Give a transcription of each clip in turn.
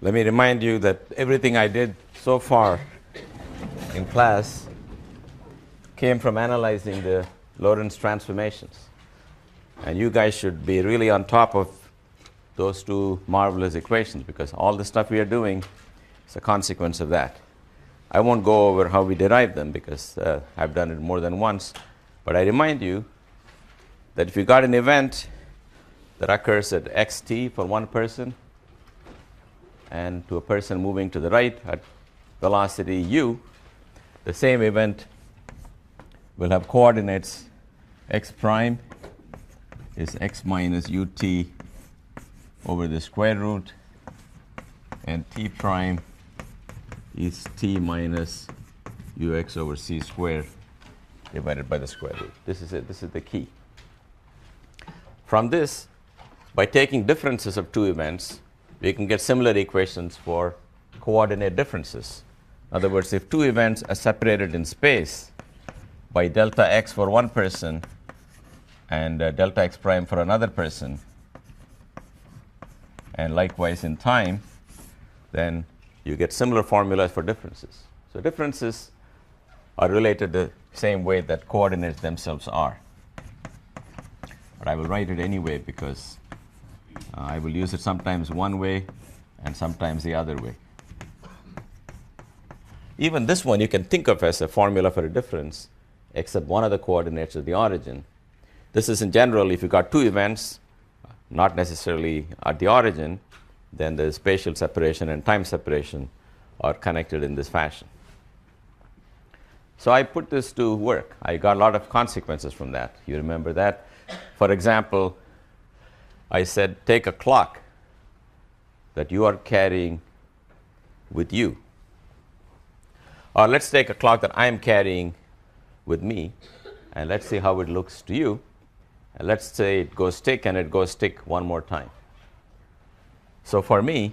Let me remind you that everything I did so far in class came from analyzing the Lorentz transformations. And you guys should be really on top of those two marvelous equations, because all the stuff we are doing is a consequence of that. I won't go over how we derive them because I've done it more than once, but I remind you that if you got an event that occurs at xt for one person and to a person moving to the right at velocity u, the same event will have coordinates x prime is x minus ut over the square root, and t prime is t minus ux over c squared divided by the square root. This is it. This is the key. From this, by taking differences of two events, we can get similar equations for coordinate differences. In other words, if two events are separated in space by delta x for one person and delta x prime for another person, and likewise in time, then you get similar formulas for differences. So differences are related the same way that coordinates themselves are. But I will write it anyway because I will use it sometimes one way and sometimes the other way. Even this one you can think of as a formula for a difference, except one of the coordinates is the origin. This is in general, if you got two events, not necessarily at the origin, then the spatial separation and time separation are connected in this fashion. So I put this to work. I got a lot of consequences from that. You remember that? For example, I said take a clock that you are carrying with you. Or let's take a clock that I am carrying with me, and let's see how it looks to you. And let's say it goes tick and it goes tick one more time. So for me,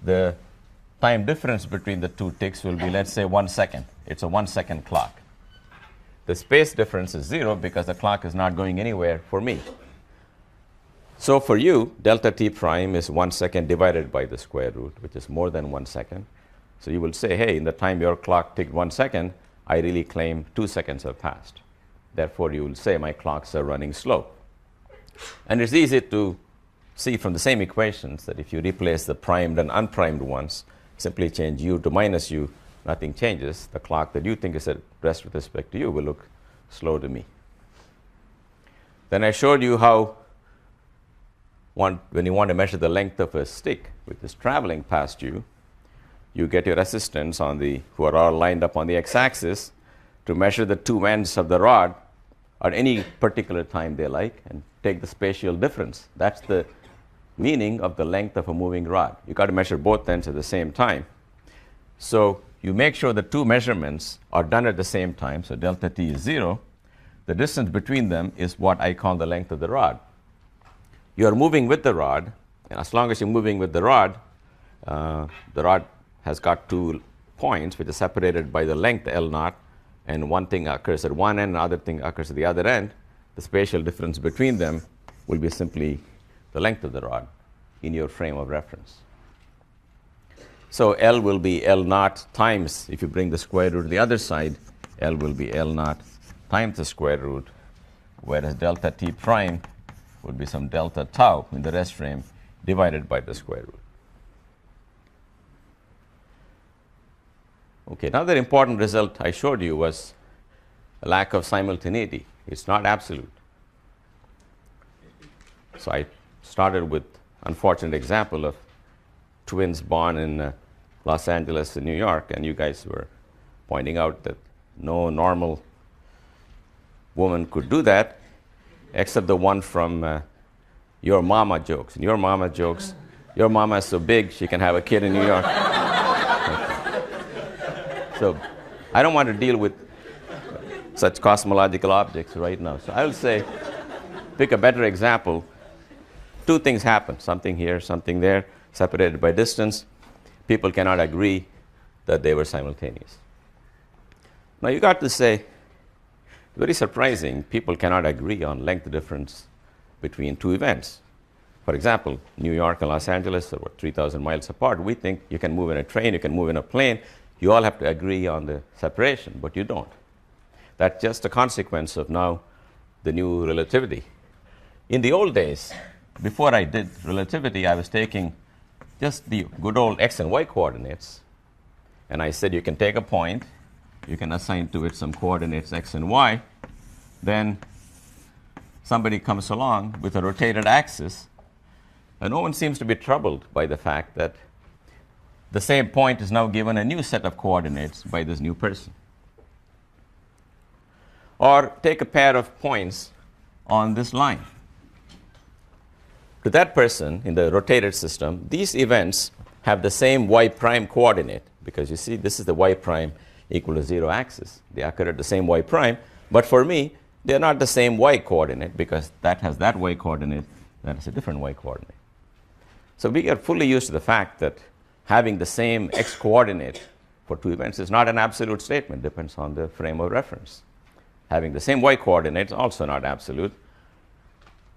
the time difference between the two ticks will be, let's say, 1 second. It's a 1 second clock. The space difference is 0 because the clock is not going anywhere for me. So for you, delta t prime is 1 second divided by the square root, which is more than 1 second. So you will say, hey, in the time your clock ticked 1 second, I really claim 2 seconds have passed. Therefore, you will say my clocks are running slow. And it's easy to see from the same equations that if you replace the primed and unprimed ones, simply change u to minus u, nothing changes. The clock that you think is at rest with respect to you will look slow to me. Then I showed you how when you want to measure the length of a stick which is traveling past you, you get your assistants who are all lined up on the x-axis to measure the two ends of the rod at any particular time they like and take the spatial difference. That's the meaning of the length of a moving rod. You got to measure both ends at the same time. So you make sure the two measurements are done at the same time. So delta t is 0. The distance between them is what I call the length of the rod. You are moving with the rod, and as long as you're moving with the rod has got 2 points which are separated by the length L naught, and one thing occurs at one end, another thing occurs at the other end. The spatial difference between them will be simply the length of the rod in your frame of reference. So L will be L naught times, if you bring the square root to the other side, L will be L naught times the square root, whereas delta t prime would be some delta tau in the rest frame divided by the square root. Okay, another important result I showed you was a lack of simultaneity. It's not absolute. So I started with unfortunate example of twins born in Los Angeles and New York, and you guys were pointing out that no normal woman could do that except the one from your mama jokes. And your mama jokes, your mama is so big she can have a kid in New York. So I don't want to deal with such cosmological objects right now. So I will say, pick a better example. Two things happen, something here, something there, separated by distance. People cannot agree that they were simultaneous. Now you got to say, very surprising, people cannot agree on length difference between two events. For example, New York and Los Angeles are 3,000 miles apart. We think you can move in a train, you can move in a plane. You all have to agree on the separation, but you don't. That's just a consequence of now the new relativity. In the old days, before I did relativity, I was taking just the good old x and y coordinates, and I said you can take a point, you can assign to it some coordinates x and y, then somebody comes along with a rotated axis, and no one seems to be troubled by the fact that the same point is now given a new set of coordinates by this new person. Or take a pair of points on this line. To that person in the rotated system, these events have the same y prime coordinate, because you see this is the y prime equal to 0 axis. They occur at the same y prime, but for me, they're not the same y coordinate, because that has that y coordinate, that is a different y coordinate. So we get fully used to the fact that having the same x coordinate for two events is not an absolute statement, depends on the frame of reference. Having the same y coordinate is also not absolute.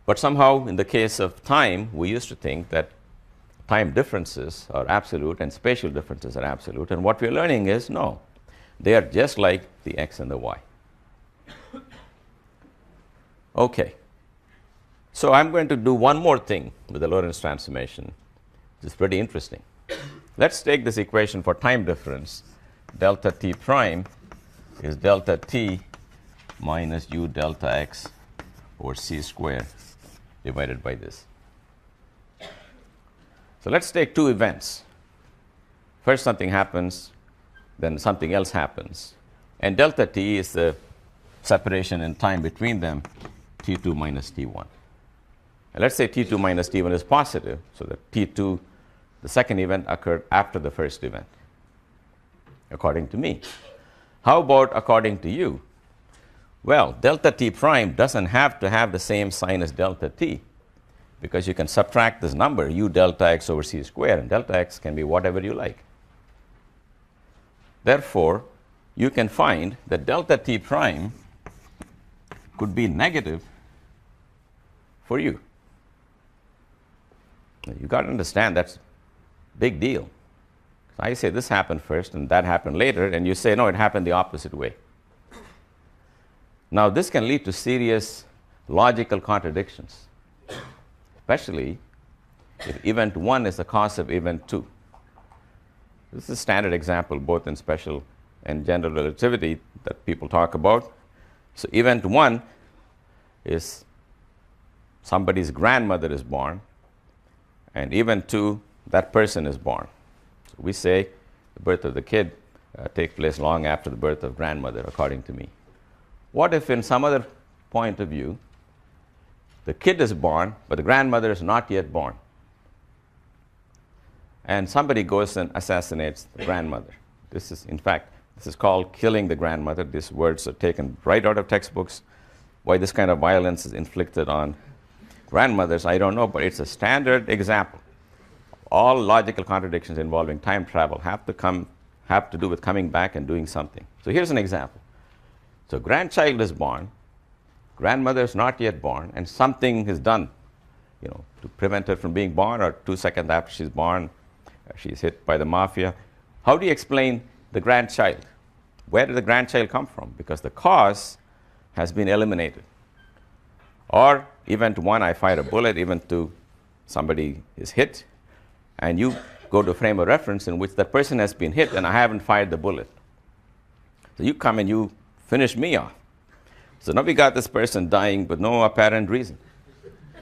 But somehow, in the case of time, we used to think that time differences are absolute and spatial differences are absolute. And what we're learning is, no, they are just like the x and the y. Okay. So I'm going to do one more thing with the Lorentz transformation, which is pretty interesting. Let's take this equation for time difference. Delta t prime is delta t minus u delta x over c squared divided by this. So let's take two events. First something happens, then something else happens. And delta t is the separation in time between them, t2 minus t1. And let's say t2 minus t1 is positive, so that t2, the second event, occurred after the first event, according to me. How about according to you? Well, delta t prime doesn't have to have the same sign as delta t, because you can subtract this number, u delta x over c squared, and delta x can be whatever you like. Therefore, you can find that delta t prime could be negative for you. You got to understand that's a big deal. I say this happened first and that happened later, and you say, no, it happened the opposite way. Now, this can lead to serious logical contradictions, especially if event 1 is the cause of event 2. This is a standard example both in special and general relativity that people talk about. So event 1 is somebody's grandmother is born, and event 2, that person is born. So we say the birth of the kid takes place long after the birth of grandmother, according to me. What if in some other point of view, the kid is born, but the grandmother is not yet born, and somebody goes and assassinates the grandmother? This is, in fact, this is called killing the grandmother. These words are taken right out of textbooks. Why this kind of violence is inflicted on grandmothers, I don't know, but it's a standard example. All logical contradictions involving time travel have to do with coming back and doing something. So here's an example. So grandchild is born, grandmother is not yet born, and something is done, to prevent her from being born, or 2 seconds after she's born, she's hit by the mafia. How do you explain the grandchild? Where did the grandchild come from? Because the cause has been eliminated. Or event 1, I fire a bullet, event 2, somebody is hit, and you go to a frame of reference in which that person has been hit and I haven't fired the bullet. So you come and you finish me off. So now we got this person dying with no apparent reason,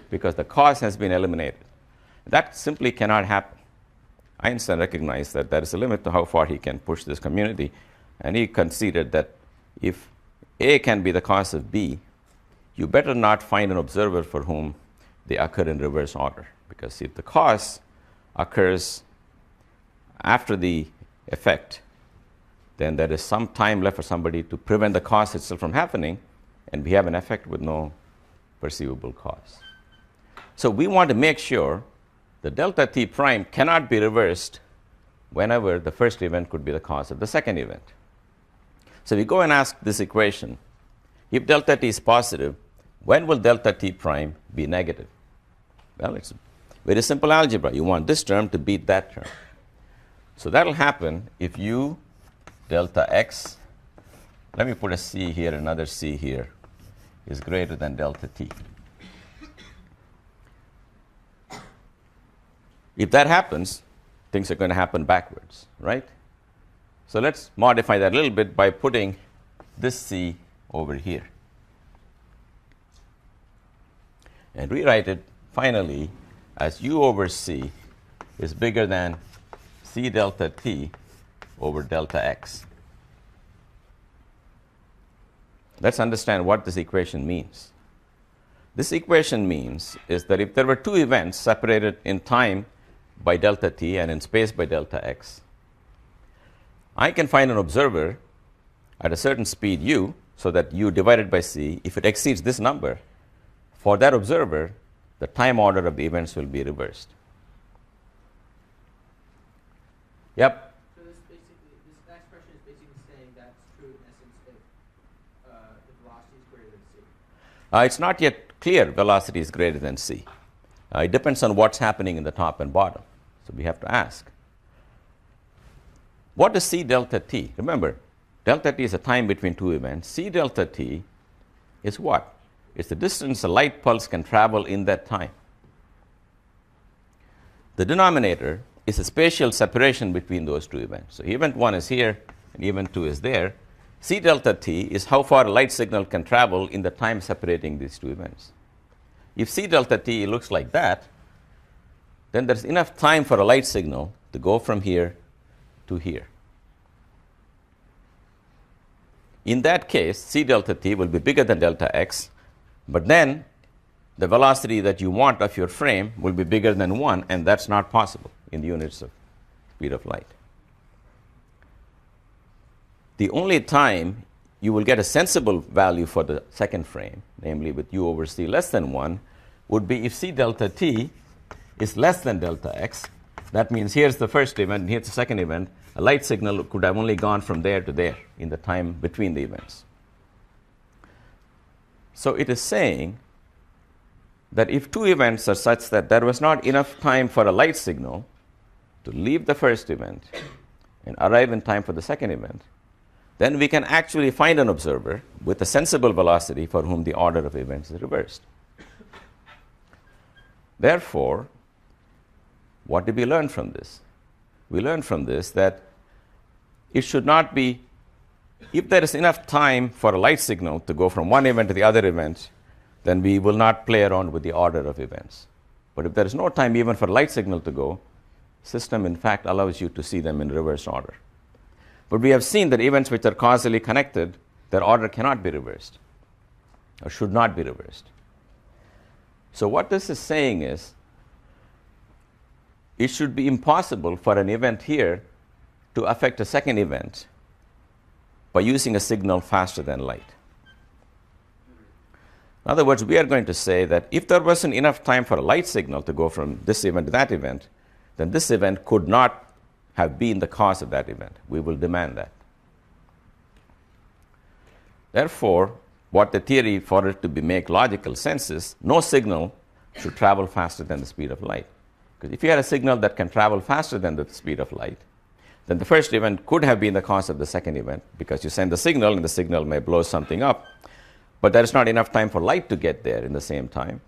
because the cause has been eliminated. That simply cannot happen. Einstein recognized that there is a limit to how far he can push this community, and he conceded that if A can be the cause of B, you better not find an observer for whom they occur in reverse order, because if the cause occurs after the effect, then there is some time left for somebody to prevent the cause itself from happening, and we have an effect with no perceivable cause. So we want to make sure the delta t prime cannot be reversed whenever the first event could be the cause of the second event. So we go and ask this equation, if delta t is positive, when will delta t prime be negative? Well, it's Very simple algebra. You want this term to beat that term. So that will happen if u delta x, let me put a c here, another c here, is greater than delta t. If that happens, things are going to happen backwards, right? So let's modify that a little bit by putting this c over here. And rewrite it finally as u over c is bigger than c delta t over delta x. Let's understand what this equation means. This equation means is that if there were two events separated in time by delta t and in space by delta x, I can find an observer at a certain speed u, so that u divided by c, if it exceeds this number, for that observer, the time order of the events will be reversed. Yep? So this expression is basically saying that's true in essence if the velocity is greater than c. It's not yet clear velocity is greater than c. It depends on what's happening in the top and bottom. So we have to ask. What is c delta t? Remember, delta t is a time between two events. C delta t is what? It's the distance a light pulse can travel in that time. The denominator is a spatial separation between those two events. So event 1 is here and event 2 is there. C delta t is how far a light signal can travel in the time separating these two events. If c delta t looks like that, then there's enough time for a light signal to go from here to here. In that case, c delta t will be bigger than delta x, but then the velocity that you want of your frame will be bigger than 1, and that's not possible in the units of speed of light. The only time you will get a sensible value for the second frame, namely with u over c less than 1, would be if c delta t is less than delta x. That means here's the first event and here's the second event. A light signal could have only gone from there to there in the time between the events. So it is saying that if two events are such that there was not enough time for a light signal to leave the first event and arrive in time for the second event, then we can actually find an observer with a sensible velocity for whom the order of events is reversed. Therefore, what did we learn from this? We learned from this that it should not be, if there is enough time for a light signal to go from one event to the other event, then we will not play around with the order of events. But if there is no time even for light signal to go, system in fact allows you to see them in reverse order. But we have seen that events which are causally connected, their order cannot be reversed or should not be reversed. So what this is saying is, it should be impossible for an event here to affect a second event by using a signal faster than light. In other words, we are going to say that if there wasn't enough time for a light signal to go from this event to that event, then this event could not have been the cause of that event. We will demand that. Therefore, what the theory, for it to make logical sense, is no signal should travel faster than the speed of light. Because if you had a signal that can travel faster than the speed of light, then the first event could have been the cause of the second event, because you send the signal and the signal may blow something up, but there is not enough time for light to get there in the same time.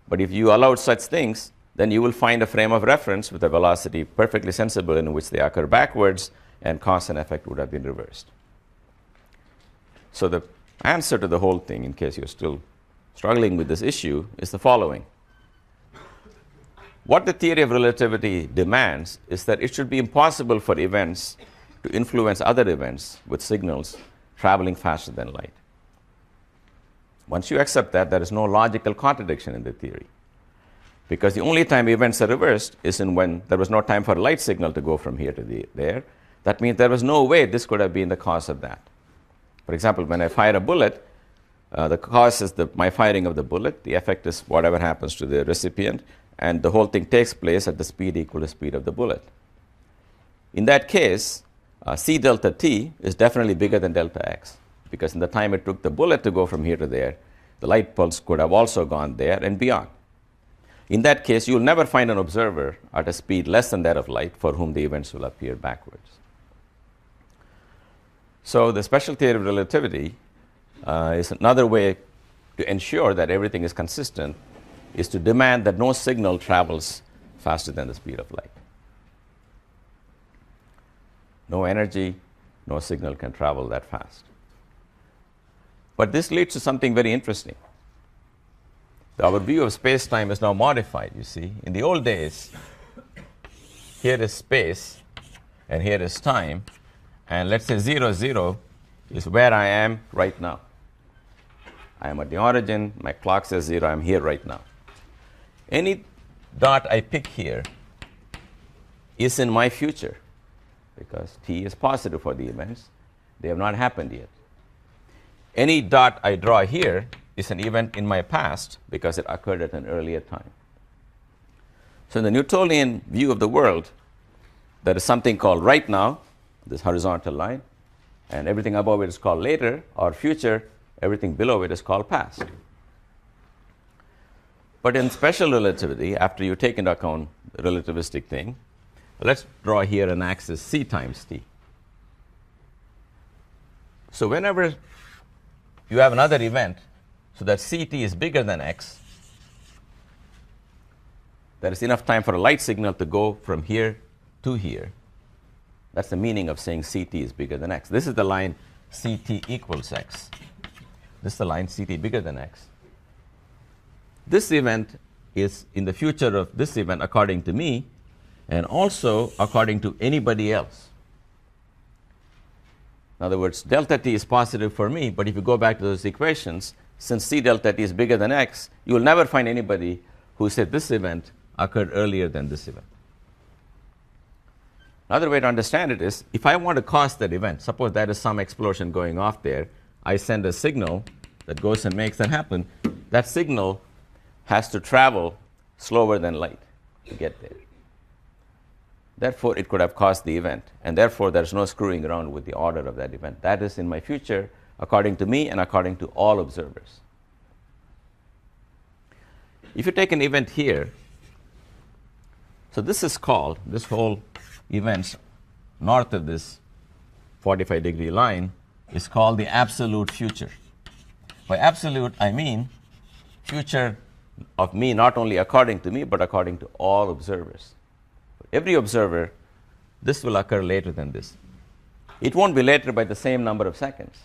But if you allowed such things, then you will find a frame of reference with a velocity perfectly sensible in which they occur backwards, and cause and effect would have been reversed. So the answer to the whole thing, in case you're still struggling with this issue, is the following. What the theory of relativity demands is that it should be impossible for events to influence other events with signals traveling faster than light. Once you accept that, there is no logical contradiction in the theory, because the only time events are reversed is when there was no time for a light signal to go from here to there. That means there was no way this could have been the cause of that. For example, when I fire a bullet, the cause is my firing of the bullet. The effect is whatever happens to the recipient, and the whole thing takes place at the speed equal to the speed of the bullet. In that case, c delta t is definitely bigger than delta x, because in the time it took the bullet to go from here to there, the light pulse could have also gone there and beyond. In that case, you will never find an observer at a speed less than that of light for whom the events will appear backwards. So the special theory of relativity is another way to ensure that everything is consistent, is to demand that no signal travels faster than the speed of light. No energy, no signal can travel that fast. But this leads to something very interesting. Our view of space-time is now modified, you see. In the old days, here is space, and here is time, and let's say 0, 0 is where I am right now. I am at the origin, my clock says 0, I'm here right now. Any dot I pick here is in my future, because t is positive for the events. They have not happened yet. Any dot I draw here is an event in my past because it occurred at an earlier time. So in the Newtonian view of the world, there is something called right now, this horizontal line, and everything above it is called later or future, everything below it is called past. But in special relativity, after you take into account the relativistic thing, let's draw here an axis c times t. So whenever you have another event, so that ct is bigger than x, there is enough time for a light signal to go from here to here. That's the meaning of saying ct is bigger than x. This is the line ct equals x. This is the line ct bigger than x. This event is in the future of this event according to me, and also according to anybody else. In other words, delta t is positive for me, but if you go back to those equations, since c delta t is bigger than x, you will never find anybody who said this event occurred earlier than this event. Another way to understand it is, if I want to cause that event, suppose there is some explosion going off there, I send a signal that goes and makes that happen, that signal has to travel slower than light to get there. Therefore, it could have caused the event, and therefore there's no screwing around with the order of that event. That is in my future, according to me and according to all observers. If you take an event here, so this is called, this whole event north of this 45-degree line is called the absolute future. By absolute, I mean future of me not only according to me, but according to all observers. For every observer, this will occur later than this. It won't be later by the same number of seconds,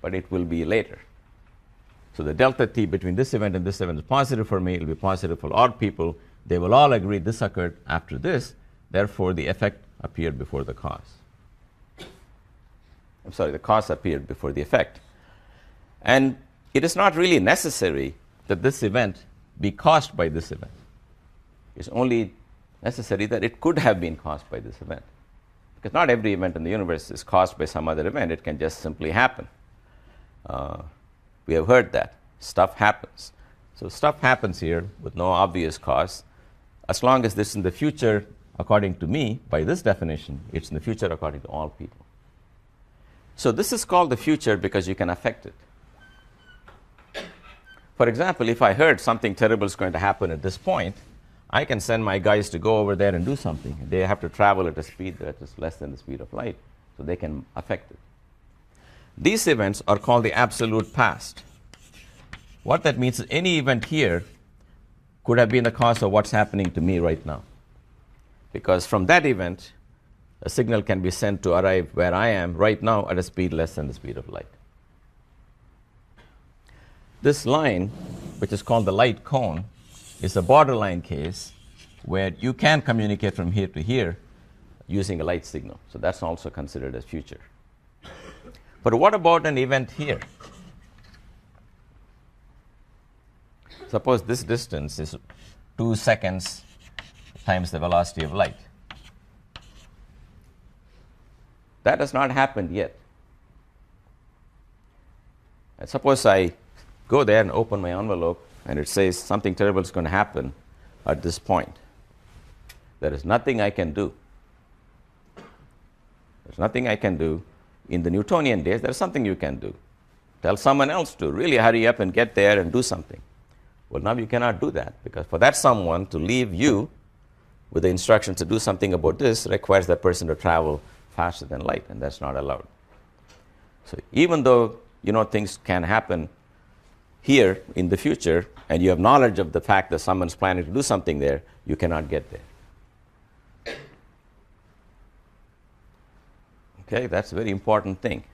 but it will be later. So the delta t between this event and this event is positive for me, it will be positive for all people. They will all agree this occurred after this, therefore the effect appeared before the cause. I'm sorry, the cause appeared before the effect. And it is not really necessary that this event be caused by this event. It's only necessary that it could have been caused by this event. Because not every event in the universe is caused by some other event, it can just simply happen. We have heard that. Stuff happens. So stuff happens here with no obvious cause. As long as this is in the future, according to me, by this definition, it's in the future according to all people. So this is called the future because you can affect it. For example, if I heard something terrible is going to happen at this point, I can send my guys to go over there and do something. They have to travel at a speed that is less than the speed of light, so they can affect it. These events are called the absolute past. What that means is any event here could have been the cause of what's happening to me right now. Because from that event, a signal can be sent to arrive where I am right now at a speed less than the speed of light. This line, which is called the light cone, is a borderline case where you can communicate from here to here using a light signal. So that's also considered as future. But what about an event here? Suppose this distance is 2 seconds times the velocity of light. That has not happened yet. And suppose I go there and open my envelope and it says something terrible is going to happen at this point. There is nothing I can do. There's nothing I can do. In the Newtonian days, there's something you can do. Tell someone else to really hurry up and get there and do something. Well, now you cannot do that, because for that someone to leave you with the instructions to do something about this requires that person to travel faster than light, and that's not allowed. So even though you know things can happen here in the future, and you have knowledge of the fact that someone's planning to do something there, you cannot get there. Okay, that's a very important thing.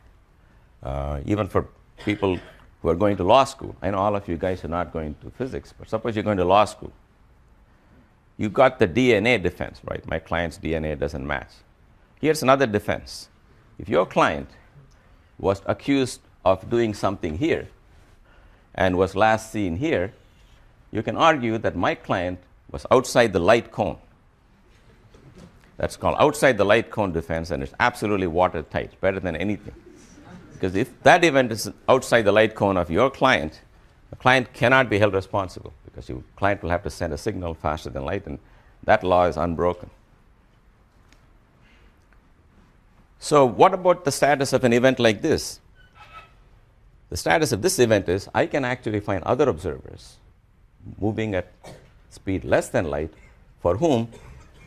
Even for people who are going to law school. I know all of you guys are not going to physics, but suppose you're going to law school. You got the DNA defense, right? My client's DNA doesn't match. Here's another defense. If your client was accused of doing something here and was last seen here, you can argue that my client was outside the light cone. That's called outside the light cone defense, and it's absolutely watertight, better than anything. Because if that event is outside the light cone of your client, the client cannot be held responsible, because your client will have to send a signal faster than light, and that law is unbroken. So what about the status of an event like this? The status of this event is I can actually find other observers moving at speed less than light for whom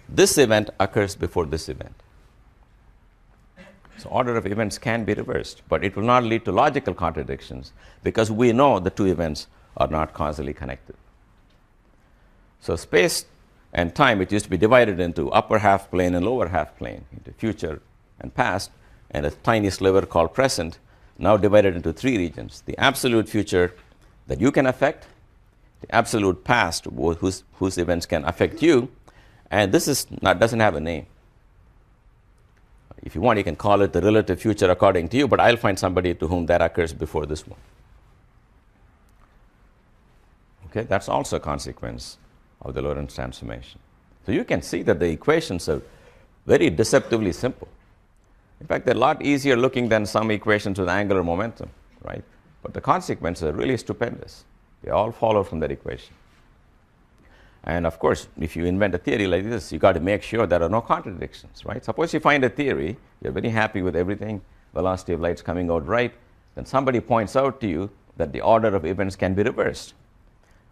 this event occurs before this event. So order of events can be reversed, but it will not lead to logical contradictions, because we know the two events are not causally connected. So space and time, it used to be divided into upper half plane and lower half plane, into future and past, and a tiny sliver called present, now divided into three regions: the absolute future that you can affect, the absolute past whose events can affect you, and this doesn't have a name. If you want, you can call it the relative future according to you, but I'll find somebody to whom that occurs before this one. Okay, that's also a consequence of the Lorentz transformation. So you can see that the equations are very deceptively simple. In fact, they're a lot easier looking than some equations with angular momentum, right? But the consequences are really stupendous. They all follow from that equation. And of course, if you invent a theory like this, you got to make sure there are no contradictions, right? Suppose you find a theory, you're very happy with everything, velocity of light's coming out right, then somebody points out to you that the order of events can be reversed.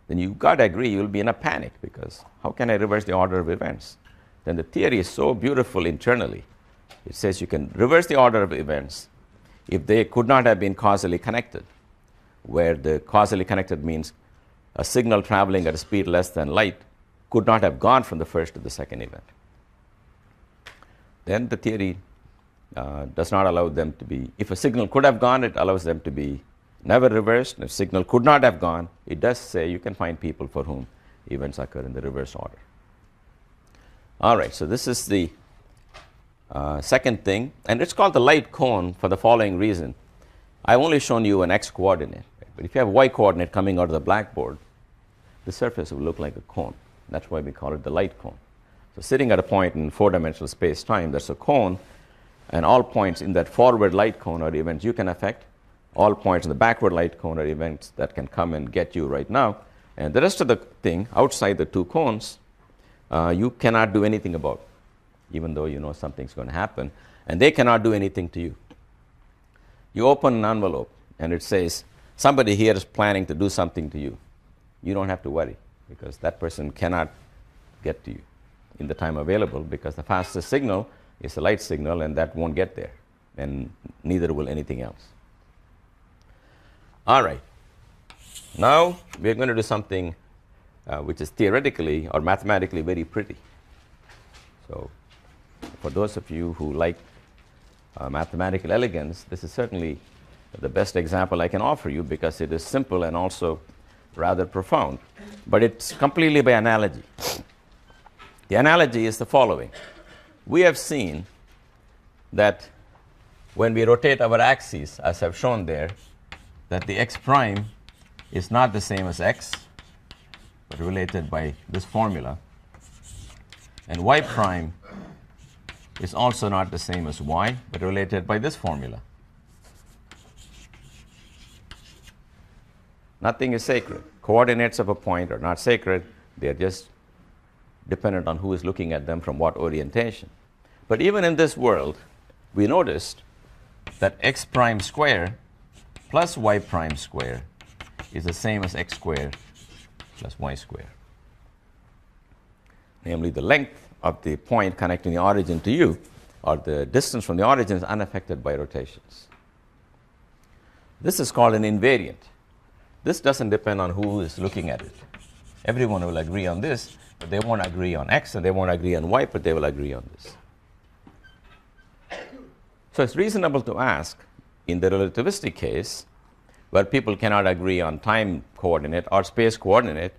Then you've got to agree you'll be in a panic, because how can I reverse the order of events? Then the theory is so beautiful internally. It says you can reverse the order of events if they could not have been causally connected, where the causally connected means a signal traveling at a speed less than light could not have gone from the first to the second event. Then the theory does not allow them to be, if a signal could have gone, it allows them to be never reversed. If a signal could not have gone, it does say you can find people for whom events occur in the reverse order. All right, so this is the second thing, and it's called the light cone for the following reason. I've only shown you an x coordinate. But if you have a y-coordinate coming out of the blackboard, the surface will look like a cone. That's why we call it the light cone. So sitting at a point in four-dimensional space-time, there's a cone, and all points in that forward light cone are events you can affect. All points in the backward light cone are events that can come and get you right now. And the rest of the thing, outside the two cones, you cannot do anything about, even though you know something's going to happen, and they cannot do anything to you. You open an envelope, and it says, somebody here is planning to do something to you. You don't have to worry, because that person cannot get to you in the time available, because the fastest signal is the light signal, and that won't get there, and neither will anything else. All right. Now we're going to do something which is theoretically or mathematically very pretty. So for those of you who like mathematical elegance, this is certainly the best example I can offer you, because it is simple and also rather profound. But it's completely by analogy. The analogy is the following. We have seen that when we rotate our axes, as I've shown there, that the x prime is not the same as x, but related by this formula. And y prime is also not the same as y, but related by this formula. Nothing is sacred. Coordinates of a point are not sacred. They are just dependent on who is looking at them from what orientation. But even in this world, we noticed that x prime square plus y prime square is the same as x squared plus y square. Namely, the length of the point connecting the origin to you, or the distance from the origin, is unaffected by rotations. This is called an invariant. This doesn't depend on who is looking at it. Everyone will agree on this, but they won't agree on x, and they won't agree on y, but they will agree on this. So it's reasonable to ask, in the relativistic case, where people cannot agree on time coordinate or space coordinate,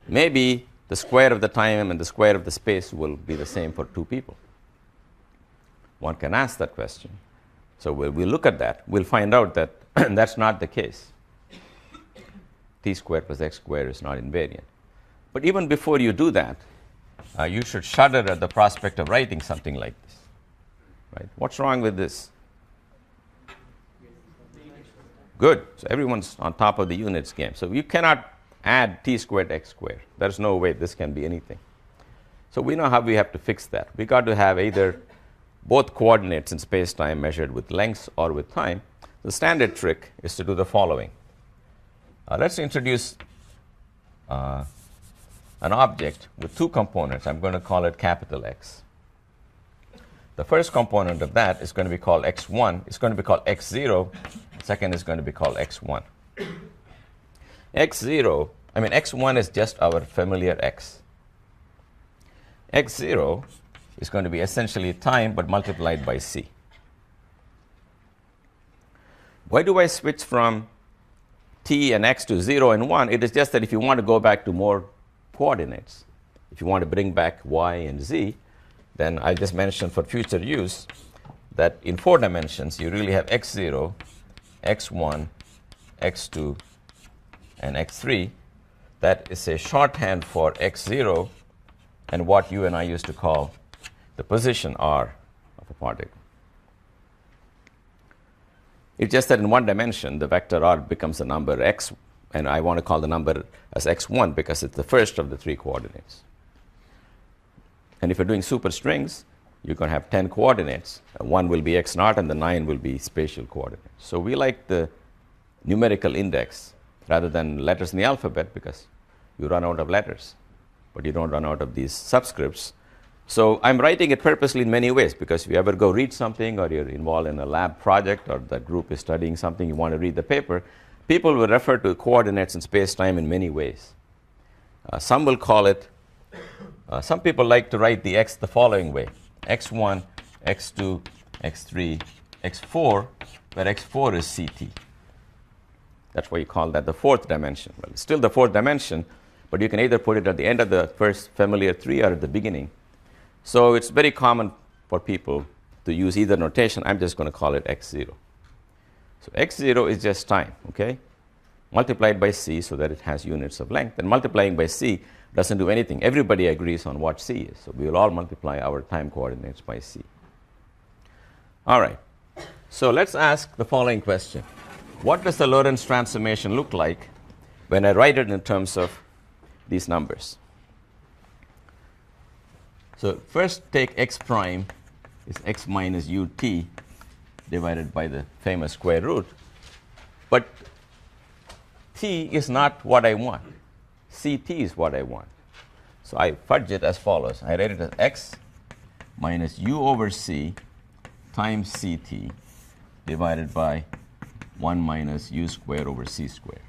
maybe the square of the time and the square of the space will be the same for two people. One can ask that question. So we'll look at that. We'll find out that that's not the case. T squared plus x squared is not invariant. But even before you do that, you should shudder at the prospect of writing something like this. Right? What's wrong with this? Good. So everyone's on top of the units game. So you cannot add t squared x squared. There's no way this can be anything. So we know how we have to fix that. We got to have either both coordinates in space-time measured with lengths or with time. The standard trick is to do the following. Let's introduce an object with two components. I'm going to call it capital X. The first component of that is going to be called x1. It's going to be called x0. Second is going to be called x1. x1 is just our familiar x. x0 is going to be essentially time, but multiplied by c. Why do I switch from t and x to 0 and 1? It is just that if you want to go back to more coordinates, if you want to bring back y and z, then I just mentioned for future use that in 4 dimensions, you really have x0, x1, x2, and x3. That is a shorthand for x0 and what you and I used to call the position r of a particle. It's just that in 1 dimension, the vector r becomes a number x, and I want to call the number as x1 because it's the first of the 3 coordinates. And if you're doing superstrings, you're going to have 10 coordinates. 1 will be x0, and the 9 will be spatial coordinates. So we like the numerical index rather than letters in the alphabet because you run out of letters, but you don't run out of these subscripts. So I'm writing it purposely in many ways, because if you ever go read something or you're involved in a lab project or the group is studying something, you want to read the paper, people will refer to coordinates in space-time in many ways. Some will call it, some people like to write the x the following way: x1, x2, x3, x4, where x4 is ct. That's why you call that the 4th dimension. Well, it's still the 4th dimension, but you can either put it at the end of the first familiar 3 or at the beginning. So it's very common for people to use either notation. I'm just going to call it x0. So x0 is just time, okay? Multiplied by c so that it has units of length. And multiplying by c doesn't do anything. Everybody agrees on what c is. So we will all multiply our time coordinates by c. All right. So let's ask the following question. What does the Lorentz transformation look like when I write it in terms of these numbers? So first take x prime is x minus ut divided by the famous square root. But t is not what I want. Ct is what I want. So I fudge it as follows. I write it as x minus u over c times ct divided by 1 minus u squared over c squared.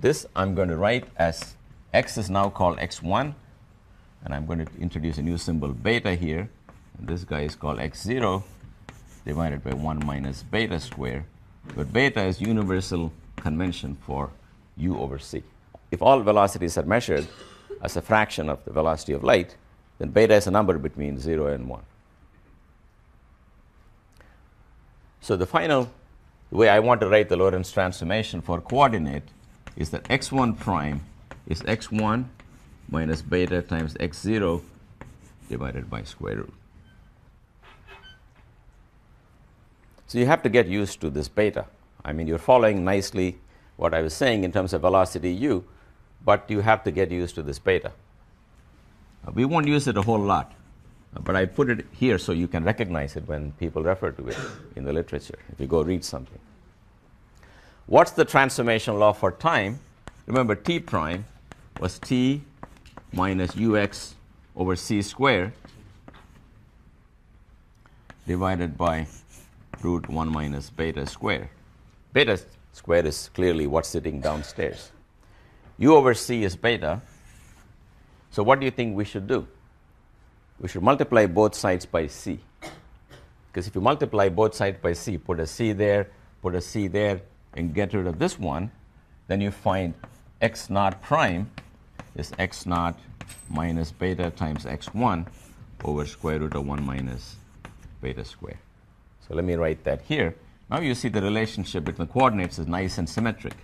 This I'm going to write as x is now called x1, and I'm going to introduce a new symbol beta here. And this guy is called x0 divided by 1 minus beta squared. But beta is universal convention for u over c. If all velocities are measured as a fraction of the velocity of light, then beta is a number between 0 and 1. So the way I want to write the Lorentz transformation for coordinate is that x1 prime is x1 minus beta times x0 divided by square root. So you have to get used to this beta. I mean, you're following nicely what I was saying in terms of velocity u, but you have to get used to this beta. We won't use it a whole lot, but I put it here so you can recognize it when people refer to it in the literature, if you go read something. What's the transformation law for time? Remember, t prime was t minus ux over c squared divided by root 1 minus beta square. Beta square is clearly what's sitting downstairs. U over c is beta. So what do you think we should do? We should multiply both sides by c. Because if you multiply both sides by c, put a c there, and get rid of this one, then you find x naught prime is x naught minus beta times x1 over square root of 1 minus beta square. So let me write that here. Now you see the relationship between the coordinates is nice and symmetric.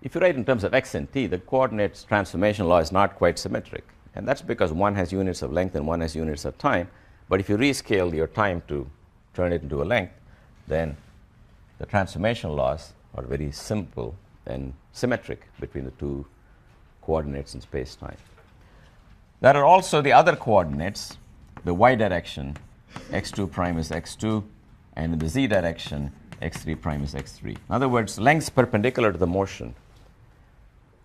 If you write in terms of x and t, the coordinates transformation law is not quite symmetric. And that's because one has units of length and one has units of time. But if you rescale your time to turn it into a length, then the transformation laws are very simple and symmetric between the two coordinates in space-time. There are also the other coordinates, the y direction, x2 prime is x2, and in the z direction, x3 prime is x3. In other words, lengths perpendicular to the motion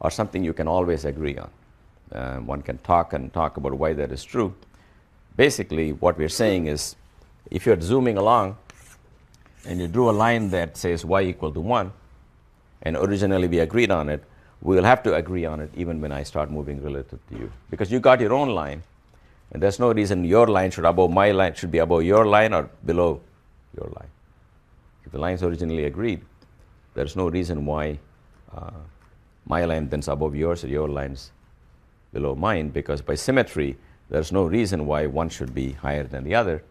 are something you can always agree on. One can talk about why that is true. Basically, what we're saying is, if you're zooming along and you drew a line that says y equal to 1, and originally we agreed on it, we will have to agree on it even when I start moving relative to you. Because you got your own line, and there's no reason your line should be above your line or below your line. If the lines originally agreed, there's no reason why my line then's above yours or your line's below mine, because by symmetry, there's no reason why one should be higher than the other.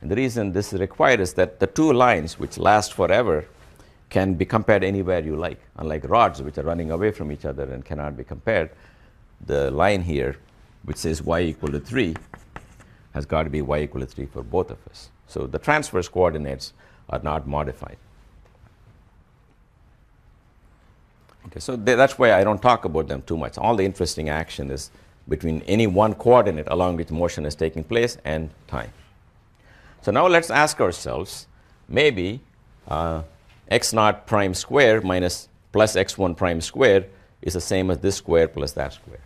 And the reason this is required is that the two lines, which last forever, can be compared anywhere you like. Unlike rods, which are running away from each other and cannot be compared, the line here, which says y equal to 3, has got to be y equal to 3 for both of us. So the transverse coordinates are not modified. Okay, so that's why I don't talk about them too much. All the interesting action is between any one coordinate along which motion is taking place and time. So now let's ask ourselves, maybe x naught prime square minus plus x1 prime square is the same as this square plus that square.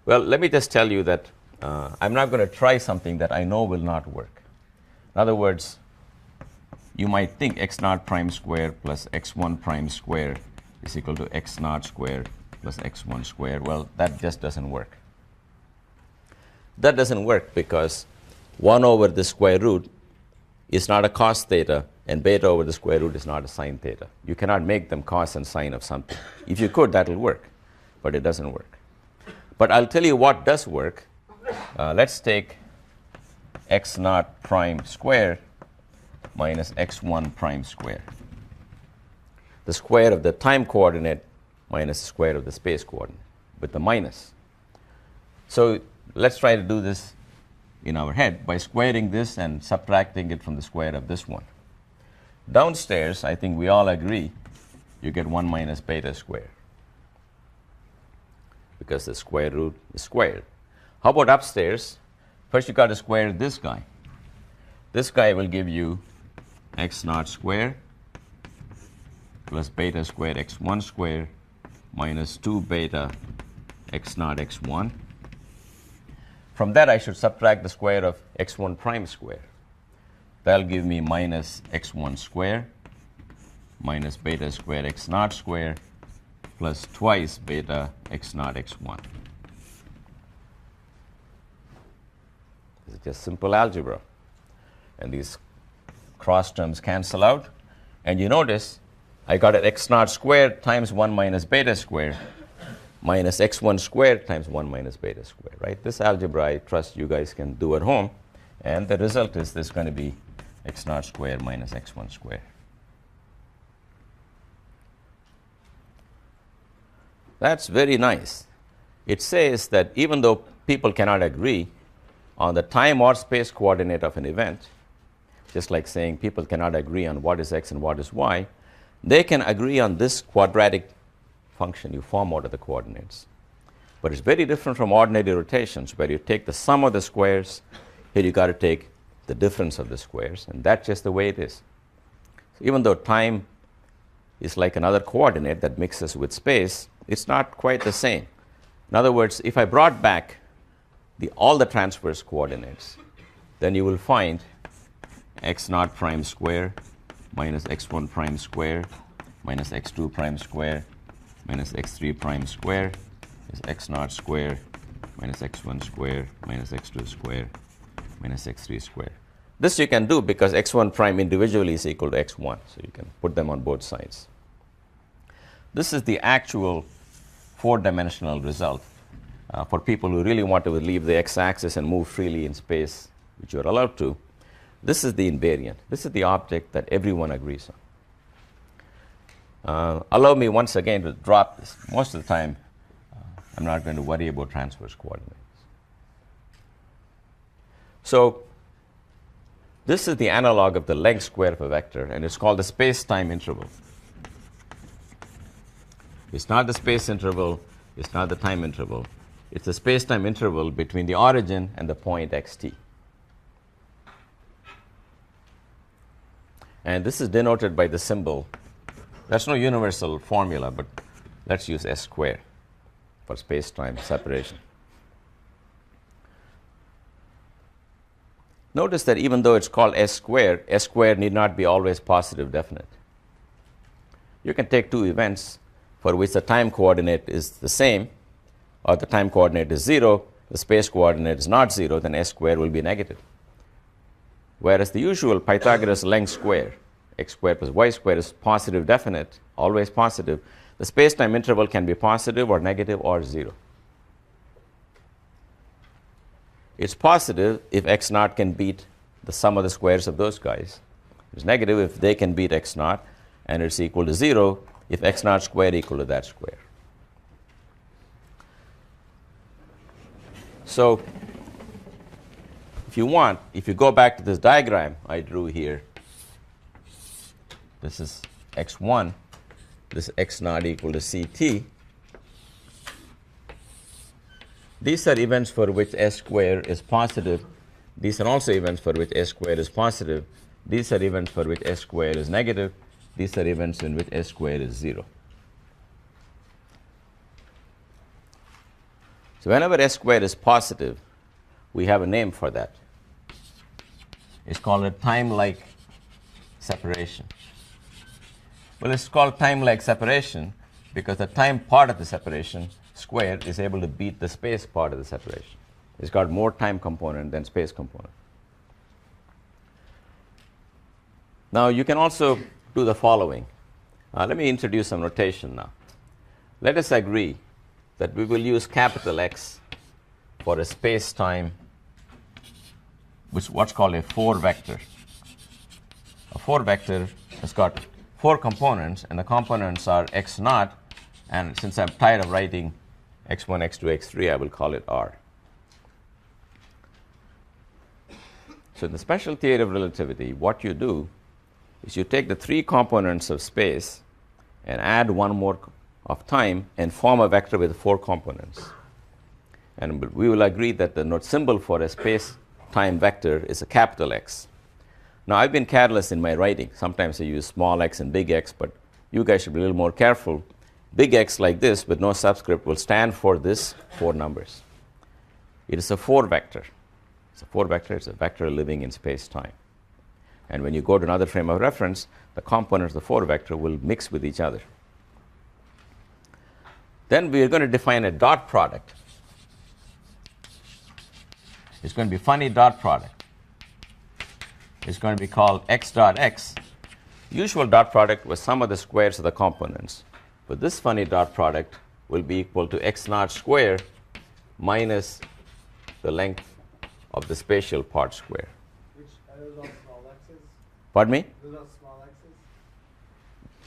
Well, let me just tell you that I'm not going to try something that I know will not work. In other words, you might think x naught prime square plus x1 prime square is equal to x naught square plus x1 square. Well, that just doesn't work. That doesn't work because 1 over the square root is not a cos theta, and beta over the square root is not a sine theta. You cannot make them cos and sine of something. If you could, that will work, but it doesn't work. But I'll tell you what does work. Let's take x naught prime square minus x1 prime square. The square of the time coordinate minus the square of the space coordinate with the minus. So let's try to do this in our head by squaring this and subtracting it from the square of this one. Downstairs, I think we all agree, you get 1 minus beta square because the square root is squared. How about upstairs? First you got to square this guy. This guy will give you x naught square plus beta squared x1 square minus 2 beta x naught x1. From that, I should subtract the square of x1 prime square. That'll give me minus x1 square minus beta squared x naught square plus twice beta x naught x1. This is just simple algebra. And these cross terms cancel out. And you notice I got an x naught squared times 1 minus beta square minus x1 squared times 1 minus beta square, right? This algebra I trust you guys can do at home. And the result is this going to be x naught squared minus x1 squared. That's very nice. It says that even though people cannot agree on the time or space coordinate of an event, just like saying people cannot agree on what is x and what is y, they can agree on this quadratic function you form out of the coordinates. But it's very different from ordinary rotations, where you take the sum of the squares. Here you got to take the difference of the squares, and that's just the way it is. So even though time is like another coordinate that mixes with space, it's not quite the same. In other words, if I brought back all the transverse coordinates, then you will find x naught prime square minus x1 prime square minus x2 prime square minus x3 prime square is x naught square minus x1 square minus x2 square minus x3 square. This you can do because x1 prime individually is equal to x1, so you can put them on both sides. This is the actual four-dimensional result for people who really want to leave the x-axis and move freely in space, which you're allowed to. This is the invariant. This is the object that everyone agrees on. Allow me once again to drop this. Most of the time, I'm not going to worry about transverse coordinates. So this is the analog of the length square of a vector, and it's called the space-time interval. It's not the space interval. It's not the time interval. It's the space-time interval between the origin and the point xt. And this is denoted by the symbol. There's no universal formula, but let's use s squared for space-time separation. Notice that even though it's called s squared need not be always positive definite. You can take two events for which the time coordinate is the same, or the time coordinate is 0, the space coordinate is not 0, then s squared will be negative. Whereas the usual Pythagoras length square, x squared plus y squared, is positive definite, always positive. The space-time interval can be positive or negative or 0. It's positive if x naught can beat the sum of the squares of those guys. It's negative if they can beat x naught, and it's equal to 0 if x naught squared equal to that square. So if you want, if you go back to this diagram I drew here, this is x1, this is x naught equal to ct. These are events for which s squared is positive. These are also events for which s squared is positive. These are events for which s squared is negative. These are events in which s squared is 0. So whenever s squared is positive, we have a name for that. It's called a time-like separation. Well, it's called time-like separation because the time part of the separation squared is able to beat the space part of the separation. It's got more time component than space component. Now you can also do the following. Let me introduce some notation now. Let us agree that we will use capital X for a space-time, which is what's called a 4-vector. A 4-vector has got 4 components, and the components are x naught, and since I'm tired of writing x1, x2, x3, I will call it R. So in the special theory of relativity, what you do is you take the 3 components of space and add one more of time and form a vector with 4 components. And we will agree that the symbol for a space-time vector is a capital X. Now, I've been careless in my writing. Sometimes I use small x and big X, but you guys should be a little more careful. Big X like this with no subscript will stand for this 4 numbers. It is a 4-vector. It's a 4-vector. It's a vector living in space-time. And when you go to another frame of reference, the components of the 4-vector will mix with each other. Then we are going to define a dot product. It's going to be funny dot product. It's going to be called x dot x. Usual dot product was sum of the squares of the components. But this funny dot product will be equal to x naught squared minus the length of the spatial part square. Which are those all small x's? Pardon me? Those all small x's?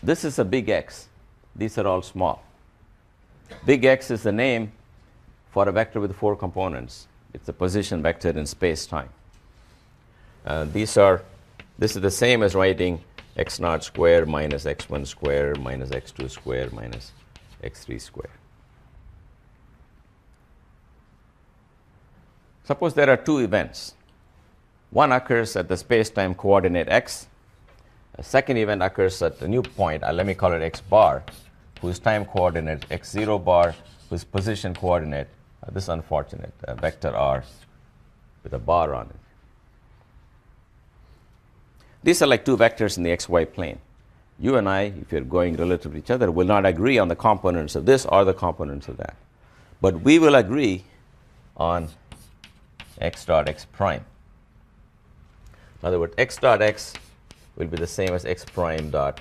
This is a big X. These are all small. Big X is the name for a vector with 4 components. It's a position vector in space-time. This is the same as writing x naught squared minus x1 squared minus x2 squared minus x3 squared. Suppose there are two events. One occurs at the space-time coordinate x. A second event occurs at a new point, let me call it x bar, whose time coordinate x0 bar, whose position coordinate, this unfortunate vector r with a bar on it. These are like two vectors in the xy plane. You and I, if you're going relative to each other, will not agree on the components of this or the components of that. But we will agree on x dot x prime. In other words, x dot x will be the same as x prime dot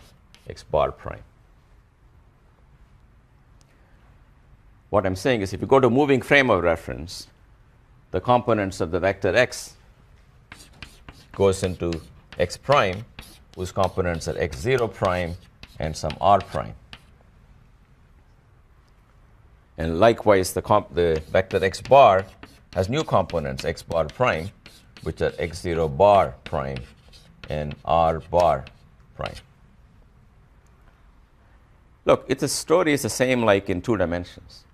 x bar prime. What I'm saying is if you go to moving frame of reference, the components of the vector x goes into x prime, whose components are x0 prime and some r prime. And likewise, the vector x bar has new components, x bar prime, which are x0 bar prime and r bar prime. Look, the story is the same like in two dimensions.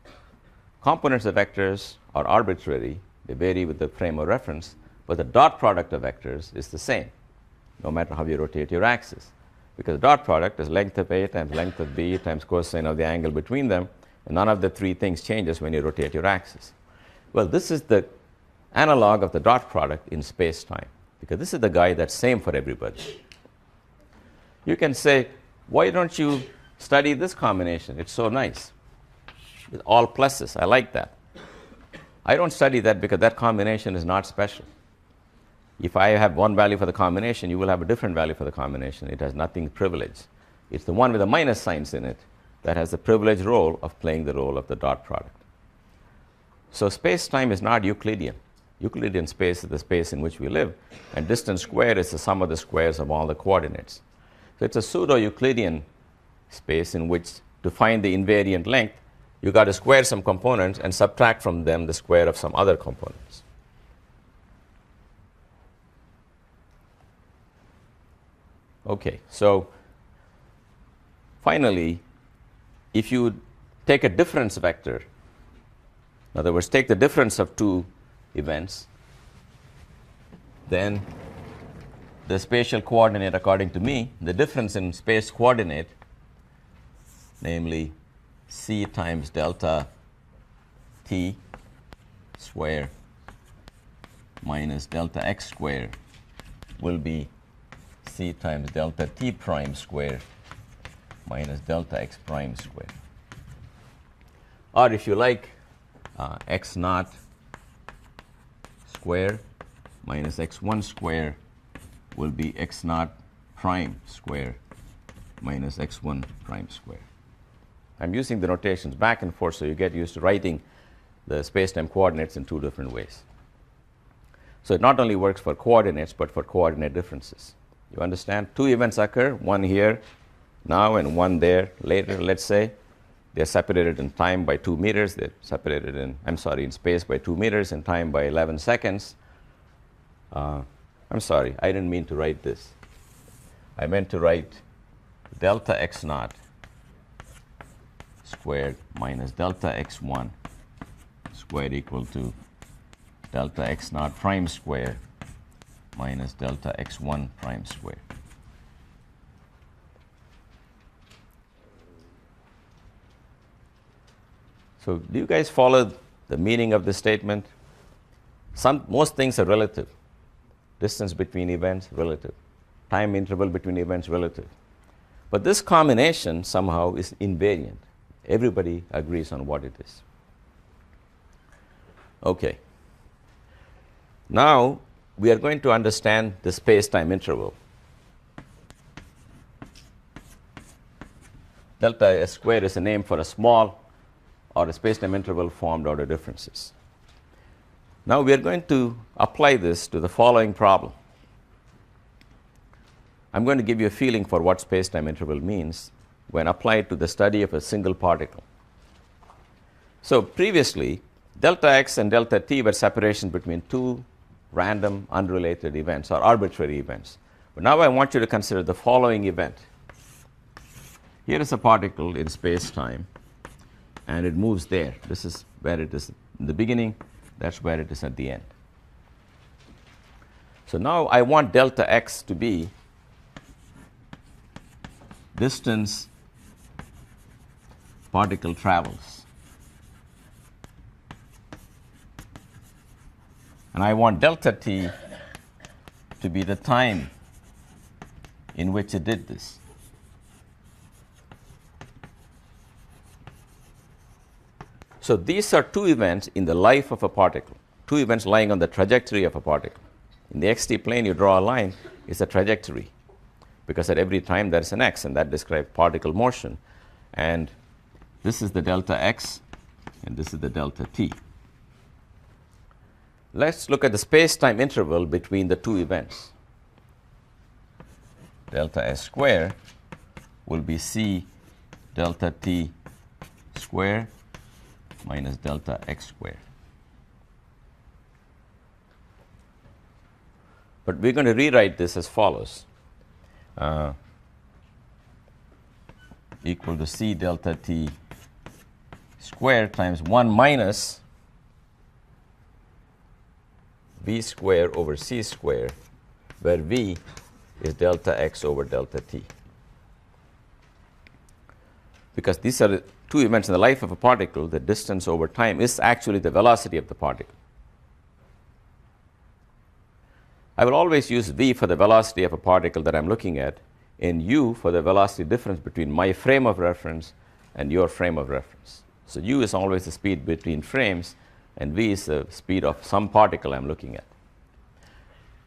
Components of vectors are arbitrary. They vary with the frame of reference, but the dot product of vectors is the same, no matter how you rotate your axis. Because the dot product is length of A times length of B times cosine of the angle between them, and none of the three things changes when you rotate your axis. Well, this is the analog of the dot product in space-time, because this is the guy that's same for everybody. You can say, why don't you study this combination? It's so nice. With all pluses. I like that. I don't study that because that combination is not special. If I have one value for the combination, you will have a different value for the combination. It has nothing privileged. It's the one with the minus signs in it that has the privileged role of playing the role of the dot product. So space-time is not Euclidean. Euclidean space is the space in which we live, and distance squared is the sum of the squares of all the coordinates. So it's a pseudo-Euclidean space in which, to find the invariant length, you got to square some components and subtract from them the square of some other components. Okay, so finally, if you take a difference vector, in other words, take the difference of two events, then the spatial coordinate, according to me, the difference in space coordinate, namely c times delta t square minus delta x square, will be c times delta t prime square minus delta x prime square. Or if you like, x naught square minus x1 square will be x naught prime square minus x1 prime square. I'm using the notations back and forth so you get used to writing the space-time coordinates in two different ways. So it not only works for coordinates, but for coordinate differences. You understand? Two events occur, one here now and one there later, let's say. They're separated in time by 2 meters. They're separated in space by 2 meters, in time by 11 seconds. I'm sorry, I didn't mean to write this. I meant to write delta x naught squared minus delta x1 squared equal to delta x naught prime square minus delta x1 prime square. So do you guys follow the meaning of this statement? Most things are relative. Distance between events, relative. Time interval between events, relative. But this combination somehow is invariant. Everybody agrees on what it is. Okay. Now we are going to understand the space-time interval. Delta S squared is a name for a small or a space-time interval formed out of differences. Now we are going to apply this to the following problem. I'm going to give you a feeling for what space-time interval means when applied to the study of a single particle. So previously, delta x and delta t were separations between two random, unrelated events or arbitrary events. But now I want you to consider the following event. Here is a particle in space-time, and it moves there. This is where it is in the beginning. That's where it is at the end. So now I want delta x to be distance particle travels. And I want delta t to be the time in which it did this. So these are two events in the life of a particle, two events lying on the trajectory of a particle. In the xt plane, you draw a line, it's a trajectory, because at every time there's an x, and that describes particle motion. And this is the delta x, and this is the delta t. Let's look at the space-time interval between the two events. Delta s square will be c delta t square minus delta x square. But we're going to rewrite this as follows. Equal to c delta t square times 1 minus v square over c square, where v is delta x over delta t. Because these are two events in the life of a particle, the distance over time is actually the velocity of the particle. I will always use v for the velocity of a particle that I'm looking at, and u for the velocity difference between my frame of reference and your frame of reference. So u is always the speed between frames, and v is the speed of some particle I'm looking at.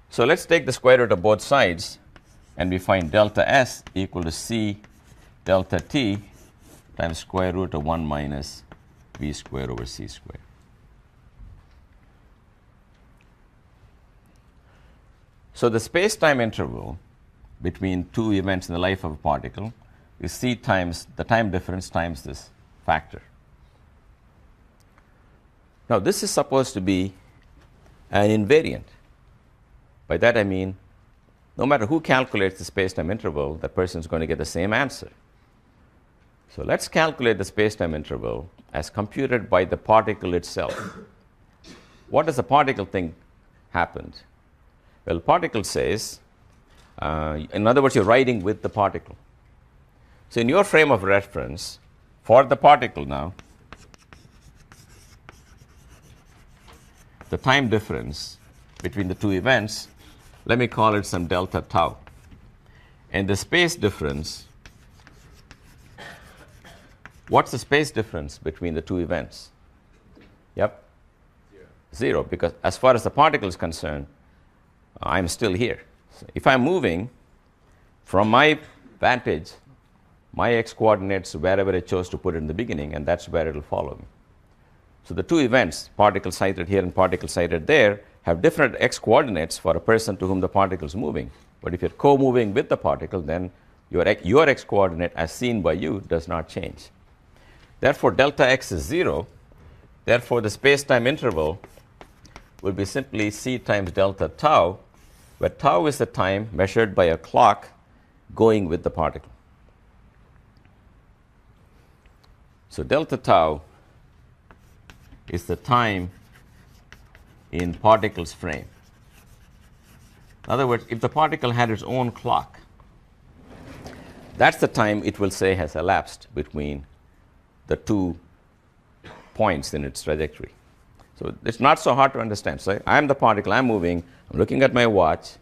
So let's take the square root of both sides, and we find delta s equal to c delta t times square root of 1 minus v square over c square. So the space-time interval between two events in the life of a particle is c times the time difference times this factor. Now this is supposed to be an invariant. By that I mean, no matter who calculates the space-time interval, that person is going to get the same answer. So let's calculate the space-time interval as computed by the particle itself. What does the particle think happened? Well, particle says, in other words, you're writing with the particle. So in your frame of reference, for the particle now, the time difference between the two events, let me call it some delta tau. And the space difference, what's the space difference between the two events? Yep? 0, because as far as the particle is concerned, I'm still here. So if I'm moving from my vantage, my x coordinates wherever I chose to put it in the beginning, and that's where it will follow me. So the two events, particle sighted here and particle sighted there, have different x coordinates for a person to whom the particle is moving. But if you're co-moving with the particle, then your x coordinate as seen by you does not change. Therefore, delta x is 0. Therefore, the space-time interval will be simply c times delta tau, where tau is the time measured by a clock going with the particle. So delta tau is the time in particle's frame. In other words, if the particle had its own clock, that's the time it will say has elapsed between the two points in its trajectory. So it's not so hard to understand. So I'm the particle, I'm moving, I'm looking at my watch,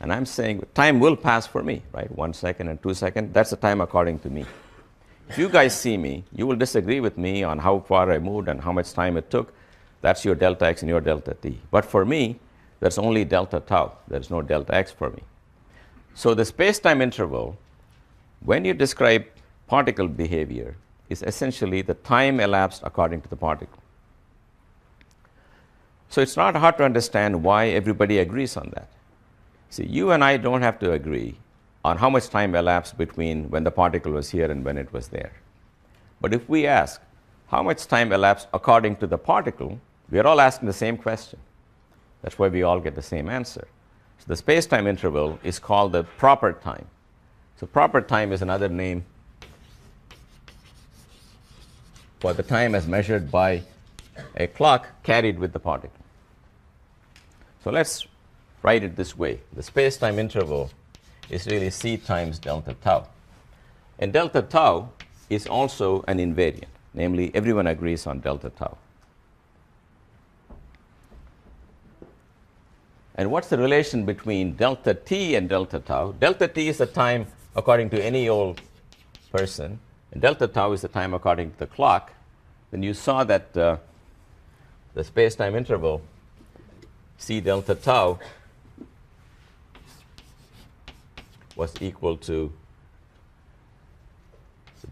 and I'm saying time will pass for me, right? 1 second and 2 seconds, that's the time according to me. If you guys see me, you will disagree with me on how far I moved and how much time it took. That's your delta x and your delta t. But for me, there's only delta tau. There's no delta x for me. So the space-time interval, when you describe particle behavior, is essentially the time elapsed according to the particle. So it's not hard to understand why everybody agrees on that. See, you and I don't have to agree on how much time elapsed between when the particle was here and when it was there. But if we ask how much time elapsed according to the particle, we are all asking the same question. That's why we all get the same answer. So the space-time interval is called the proper time. So proper time is another name for the time as measured by a clock carried with the particle. So let's write it this way. The space-time interval is really c times delta tau. And delta tau is also an invariant. Namely, everyone agrees on delta tau. And what's the relation between delta t and delta tau? Delta t is the time according to any old person, and delta tau is the time according to the clock. Then you saw that the space-time interval c delta tau was equal to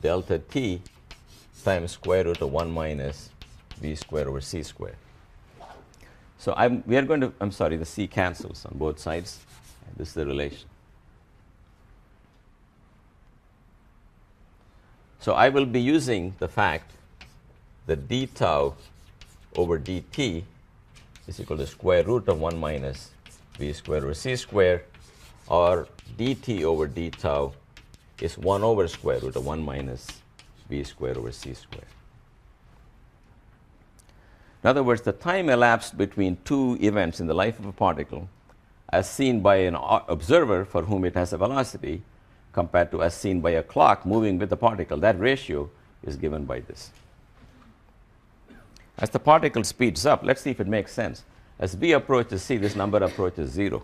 delta t times square root of 1 minus v squared over c squared. So we are going to, I'm sorry, the c cancels on both sides. And this is the relation. So I will be using the fact that d tau over dt is equal to square root of 1 minus v squared over c squared, or dt over d tau is 1 over square root of 1 minus v squared over c squared. In other words, the time elapsed between two events in the life of a particle as seen by an observer for whom it has a velocity compared to as seen by a clock moving with the particle, that ratio is given by this. As the particle speeds up, let's see if it makes sense. As v approaches c, this number approaches 0.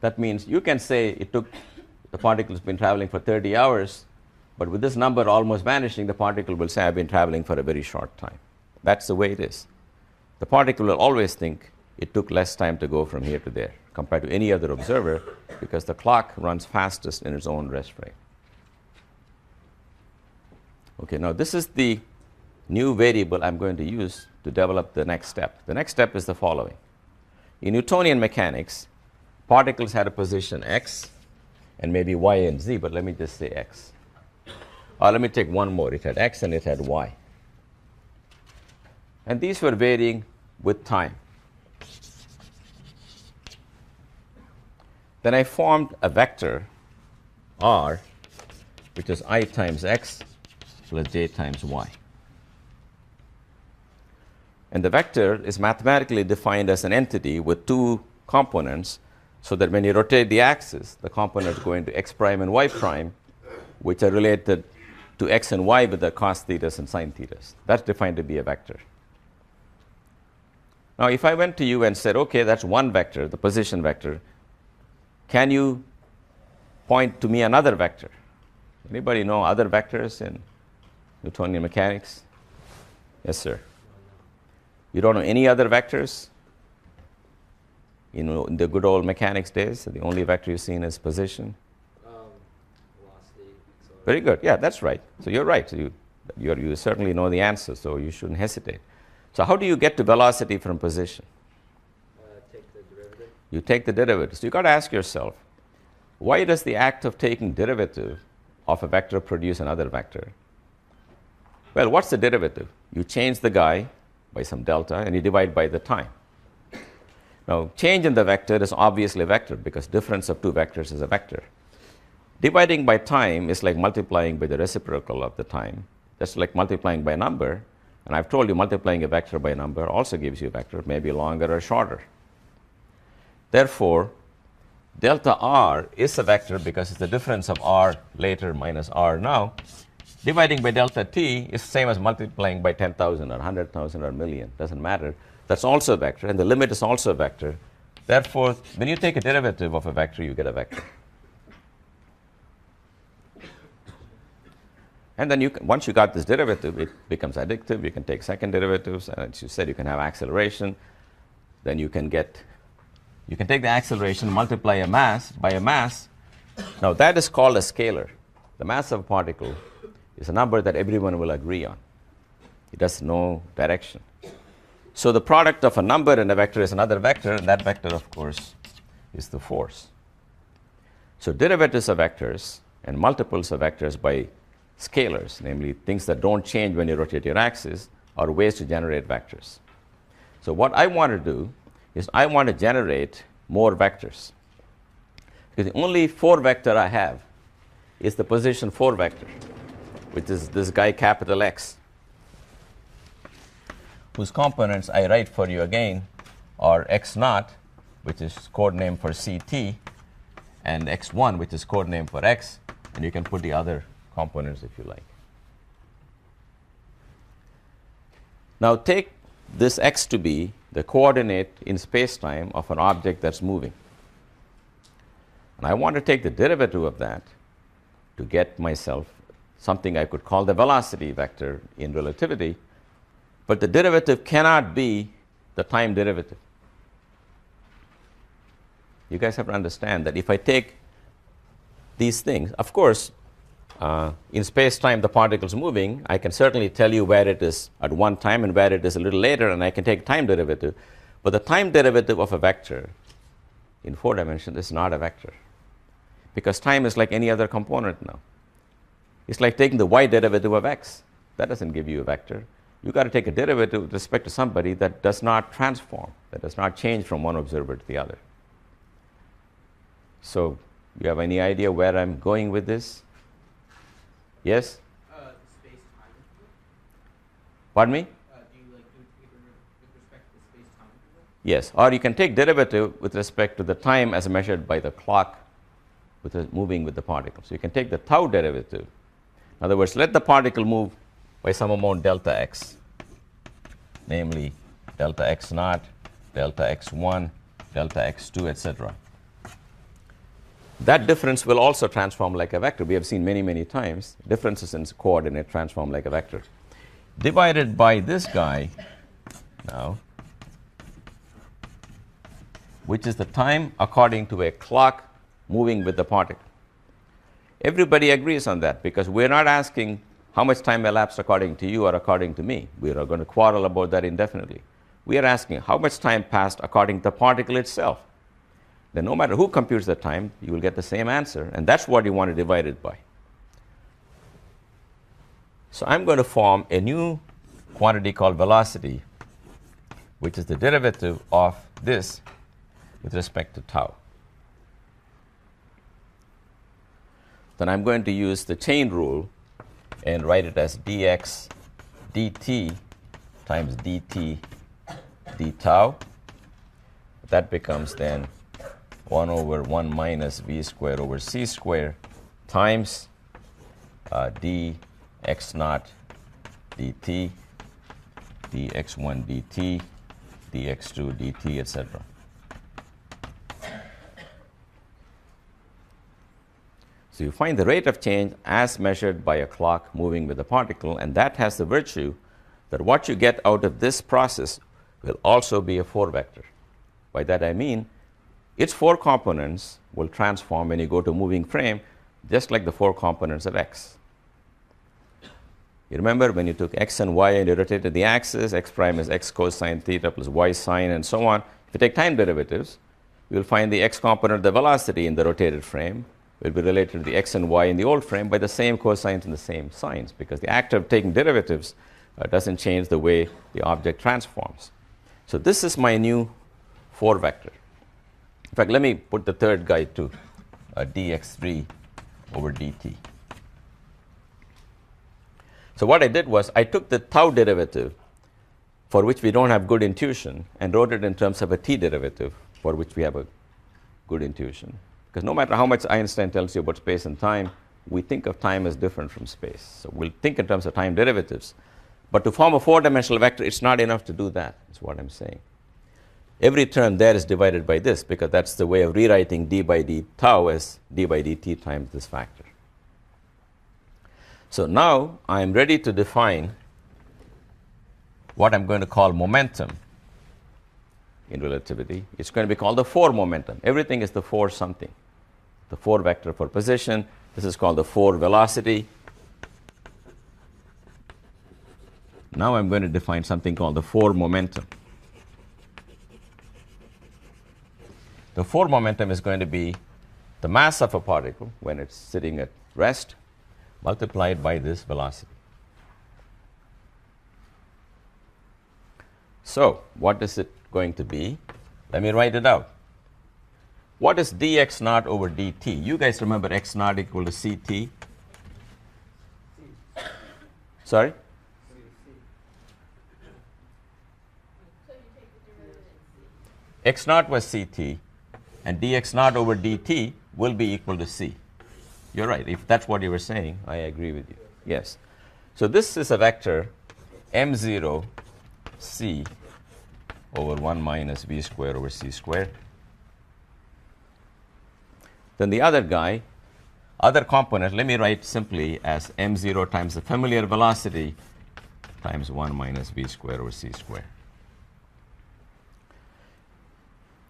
That means you can say the particle has been traveling for 30 hours, but with this number almost vanishing, the particle will say, I've been traveling for a very short time. That's the way it is. The particle will always think it took less time to go from here to there compared to any other observer, because the clock runs fastest in its own rest frame. Okay, now this is the new variable I'm going to use to develop the next step. The next step is the following. In Newtonian mechanics, particles had a position x and maybe y and z, but let me just say x. Let me take one more. It had x and it had y. And these were varying with time. Then I formed a vector r, which is I times x plus j times y. And the vector is mathematically defined as an entity with two components, so that when you rotate the axis, the components go into x prime and y prime, which are related to x and y with the cos thetas and sin thetas. That's defined to be a vector. Now, if I went to you and said, okay, that's one vector, the position vector, can you point to me another vector? Anybody know other vectors in Newtonian mechanics? Yes, sir. You don't know any other vectors? You know, in the good old mechanics days, the only vector you've seen is position. Velocity. Very good. Yeah, that's right. So you're right. So you certainly know the answer, so you shouldn't hesitate. So how do you get to velocity from position? Take the derivative. You take the derivative. So you've got to ask yourself, why does the act of taking derivative of a vector produce another vector? Well, what's the derivative? You change the guy by some delta, and you divide by the time. Now, change in the vector is obviously a vector, because difference of two vectors is a vector. Dividing by time is like multiplying by the reciprocal of the time. That's like multiplying by a number. And I've told you multiplying a vector by a number also gives you a vector, maybe longer or shorter. Therefore, delta r is a vector because it's the difference of r later minus r now. Dividing by delta t is the same as multiplying by 10,000 or 100,000 or a million. Doesn't matter. That's also a vector, and the limit is also a vector. Therefore, when you take a derivative of a vector, you get a vector. And then once you got this derivative, it becomes additive. You can take second derivatives, and as you said, you can have acceleration. Then you can take the acceleration, multiply a mass by a mass. Now that is called a scalar. The mass of a particle is a number that everyone will agree on. It has no direction. So the product of a number and a vector is another vector, and that vector, of course, is the force. So derivatives of vectors and multiples of vectors by scalars, namely things that don't change when you rotate your axis, are ways to generate vectors. So what I want to do is I want to generate more vectors. Because the only 4 vector I have is the position 4 vector, which is this guy capital X, whose components I write for you again are x naught which is code name for CT, and x1, which is code name for x, and you can put the other components if you like. Now take this x to be the coordinate in space-time of an object that's moving. And I want to take the derivative of that to get myself something I could call the velocity vector in relativity, but the derivative cannot be the time derivative. You guys have to understand that if I take these things, of course, in space-time the particle's moving, I can certainly tell you where it is at one time and where it is a little later, and I can take time derivative. But the time derivative of a vector in 4 dimensions is not a vector, because time is like any other component now. It's like taking the y derivative of x. That doesn't give you a vector. You've got to take a derivative with respect to somebody that does not transform, that does not change from one observer to the other. So you have any idea where I'm going with this? Yes? Space-time. Pardon me? Do you do with respect to the space-time? Yes, or you can take derivative with respect to the time as measured by the clock moving with the particle. So you can take the tau derivative. In other words, let the particle move by some amount delta x, namely delta x naught, delta x1, delta x2, etc. That difference will also transform like a vector. We have seen many, many times differences in coordinate transform like a vector. Divided by this guy now, which is the time according to a clock moving with the particle. Everybody agrees on that, because we're not asking how much time elapsed according to you or according to me. We are going to quarrel about that indefinitely. We are asking how much time passed according to the particle itself. Then no matter who computes the time, you will get the same answer, and that's what you want to divide it by. So I'm going to form a new quantity called velocity, which is the derivative of this with respect to tau. Then I'm going to use the chain rule and write it as dx dt times dt d tau. That becomes then 1 over 1 minus v squared over c squared times dx naught dt, dx1 dt, dx2 dt, etc. So you find the rate of change as measured by a clock moving with a particle, and that has the virtue that what you get out of this process will also be a 4 vector. By that I mean its 4 components will transform when you go to a moving frame, just like the 4 components of x. You remember when you took x and y and you rotated the axis, x prime is x cosine theta plus y sine and so on. If you take time derivatives, you will find the x component of the velocity in the rotated frame will be related to the x and y in the old frame by the same cosines and the same sines, because the act of taking derivatives doesn't change the way the object transforms. So this is my new 4 vector. In fact, let me put the third guy too, dx3 over dt. So what I did was I took the tau derivative, for which we don't have good intuition, and wrote it in terms of a t derivative, for which we have a good intuition. Because no matter how much Einstein tells you about space and time, we think of time as different from space. So we'll think in terms of time derivatives. But to form a 4-dimensional vector, it's not enough to do that, is what I'm saying. Every term there is divided by this, because that's the way of rewriting d by d tau as d by dt times this factor. So now I'm ready to define what I'm going to call momentum in relativity. It's going to be called the 4 momentum. Everything is the 4 something. The 4 vector for position. This is called the 4 velocity. Now I'm going to define something called the 4 momentum. The 4 momentum is going to be the mass of a particle when it's sitting at rest multiplied by this velocity. So what is it going to be? Let me write it out. What is dx naught over dt? You guys remember x naught equal to ct? Sorry? x naught was ct, and dx naught over dt will be equal to c. You're right. If that's what you were saying, I agree with you. Yes. So this is a vector m0 c over 1 minus v squared over c squared. Then the other guy, other component, let me write simply as m0 times the familiar velocity times 1 minus v squared over c squared.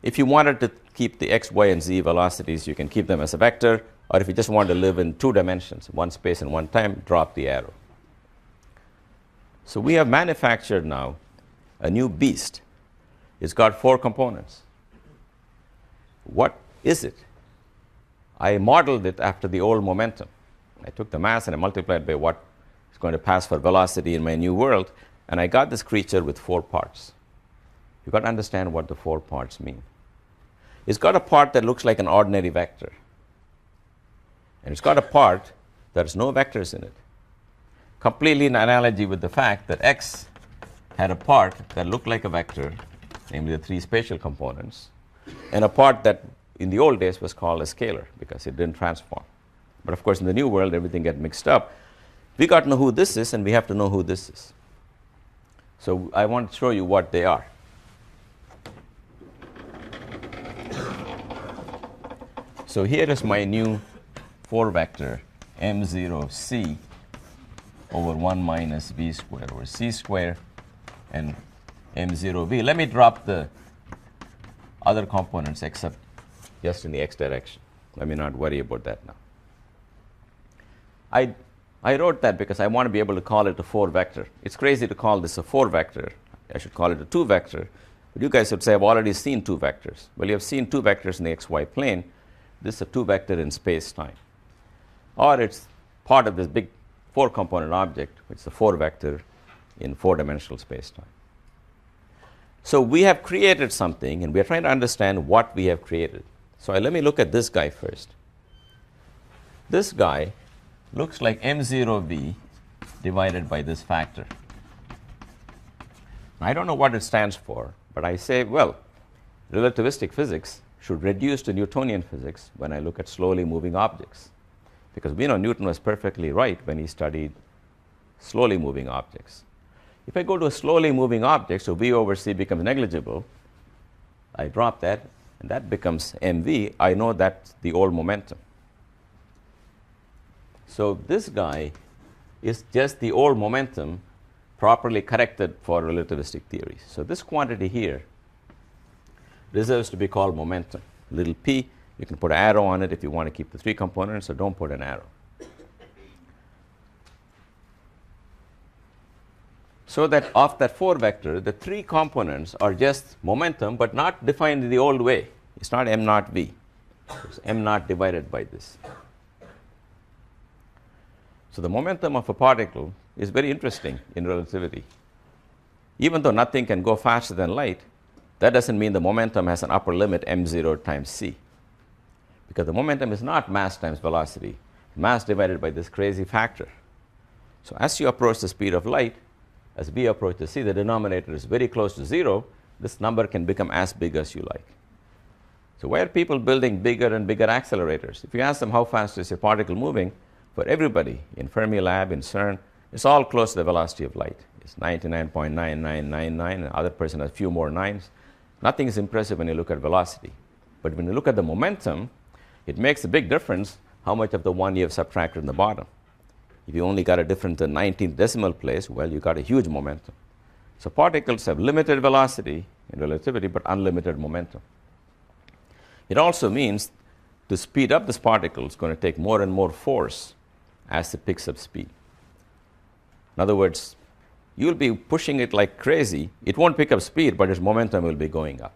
If you wanted to keep the x, y, and z velocities, you can keep them as a vector, or if you just want to live in 2 dimensions, one space and one time, drop the arrow. So we have manufactured now a new beast. It's got 4 components. What is it? I modeled it after the old momentum. I took the mass and I multiplied by what is going to pass for velocity in my new world, and I got this creature with 4 parts. You've got to understand what the 4 parts mean. It's got a part that looks like an ordinary vector. And it's got a part that has no vectors in it. Completely in analogy with the fact that x had a part that looked like a vector, namely the 3 spatial components, and a part that in the old days was called a scalar because it didn't transform. But of course, in the new world, everything got mixed up. We got to know who this is, and we have to know who this is. So I want to show you what they are. So here is my new 4 vector m0c over 1 minus v squared over c squared and m0v. Let me drop the other components except just in the x direction. Let me not worry about that now. I wrote that because I want to be able to call it a 4 vector. It's crazy to call this a 4 vector. I should call it a 2 vector. But you guys would say, I've already seen 2 vectors. Well, you have seen 2 vectors in the xy plane. This is a 2 vector in space-time. Or it's part of this big 4-component object, which is a 4 vector in 4-dimensional space-time. So we have created something, and we are trying to understand what we have created. So let me look at this guy first. This guy looks like m0v divided by this factor. I don't know what it stands for, but I say, well, relativistic physics should reduce to Newtonian physics when I look at slowly moving objects. Because we know Newton was perfectly right when he studied slowly moving objects. If I go to a slowly moving object, so v over c becomes negligible, I drop that, and that becomes mv. I know that's the old momentum. So this guy is just the old momentum properly corrected for relativistic theories. So this quantity here deserves to be called momentum. Little p, you can put an arrow on it if you want to keep the 3 components, or don't put an arrow. So that of that 4 vector, the 3 components are just momentum, but not defined in the old way. It's not m naught v. It's m naught divided by this. So the momentum of a particle is very interesting in relativity. Even though nothing can go faster than light, that doesn't mean the momentum has an upper limit m0 times c. Because the momentum is not mass times velocity, mass divided by this crazy factor. So as you approach the speed of light, as v approaches c, the denominator is very close to 0. This number can become as big as you like. So why are people building bigger and bigger accelerators? If you ask them how fast is your particle moving, for everybody in Fermilab, in CERN, it's all close to the velocity of light. It's 99.9999, and the other person has a few more 9s. Nothing is impressive when you look at velocity. But when you look at the momentum, it makes a big difference how much of the 1 you have subtracted in the bottom. If you only got a difference in the 19th decimal place, well, you got a huge momentum. So particles have limited velocity in relativity, but unlimited momentum. It also means to speed up this particle, it's going to take more and more force as it picks up speed. In other words, you'll be pushing it like crazy. It won't pick up speed, but its momentum will be going up.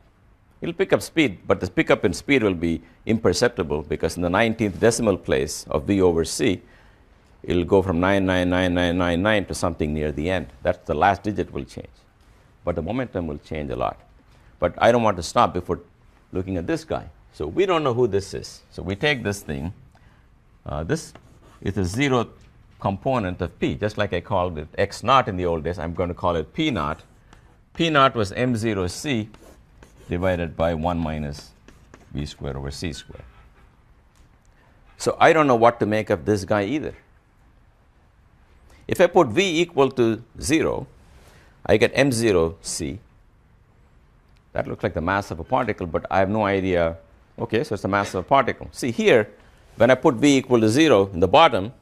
It'll pick up speed, but the pickup in speed will be imperceptible because in the 19th decimal place of v over c, it'll go from 999999 to something near the end. That's the last digit will change. But the momentum will change a lot. But I don't want to stop before looking at this guy. So we don't know who this is. So we take this thing. This is a 0th component of p, just like I called it x naught in the old days. I'm going to call it p naught. P naught was m0c divided by 1 minus v squared over c squared. So I don't know what to make of this guy either. If I put v equal to 0, I get m0c. That looks like the mass of a particle, but I have no idea. Okay, so it's the mass of a particle. See here, when I put v equal to 0 in the bottom,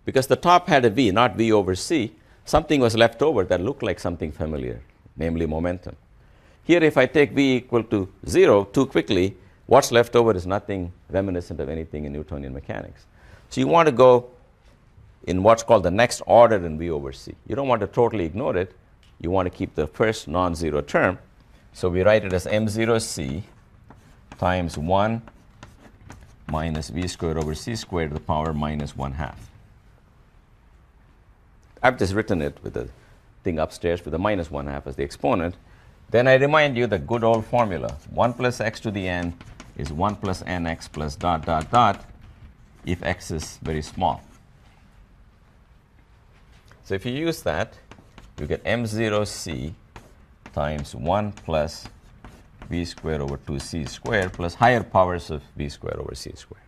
because the top had a v, not v over c, something was left over that looked like something familiar, namely momentum. Here, if I take v equal to 0 too quickly, what's left over is nothing reminiscent of anything in Newtonian mechanics. So you want to go in what's called the next order in v over c. You don't want to totally ignore it. You want to keep the first non-zero term. So we write it as m0c times 1 minus v squared over c squared to the power minus 1/2. I've just written it with the thing upstairs with the minus 1/2 as the exponent. Then I remind you the good old formula. 1 plus x to the n is 1 plus nx plus dot dot dot if x is very small. So if you use that, you get m0c times 1 plus v squared over 2c squared plus higher powers of v squared over c squared.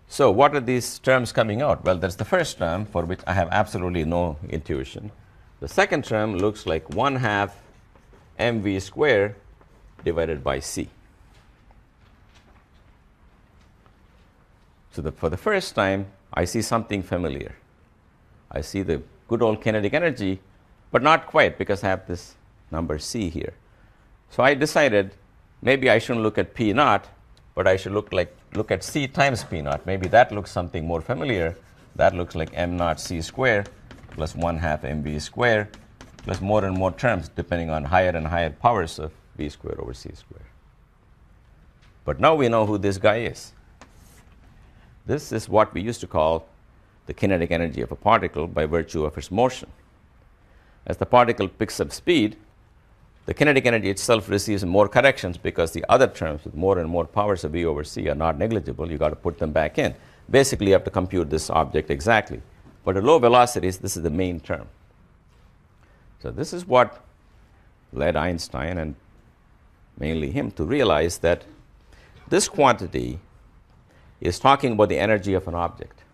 So what are these terms coming out? Well, that's the first term for which I have absolutely no intuition. The second term looks like 1/2 mv squared divided by c. So for the first time, I see something familiar. I see the good old kinetic energy, but not quite, because I have this number c here. So I decided maybe I shouldn't look at p naught, but I should look at c times p naught. Maybe that looks something more familiar. That looks like m naught c squared plus 1/2 mv squared plus more and more terms depending on higher and higher powers of v squared over c squared. But now we know who this guy is. This is what we used to call the kinetic energy of a particle by virtue of its motion. As the particle picks up speed, the kinetic energy itself receives more corrections because the other terms with more and more powers of v over c are not negligible. You've got to put them back in. Basically, you have to compute this object exactly. But at low velocities, this is the main term. So this is what led Einstein, and mainly him, to realize that this quantity is talking about the energy of an object.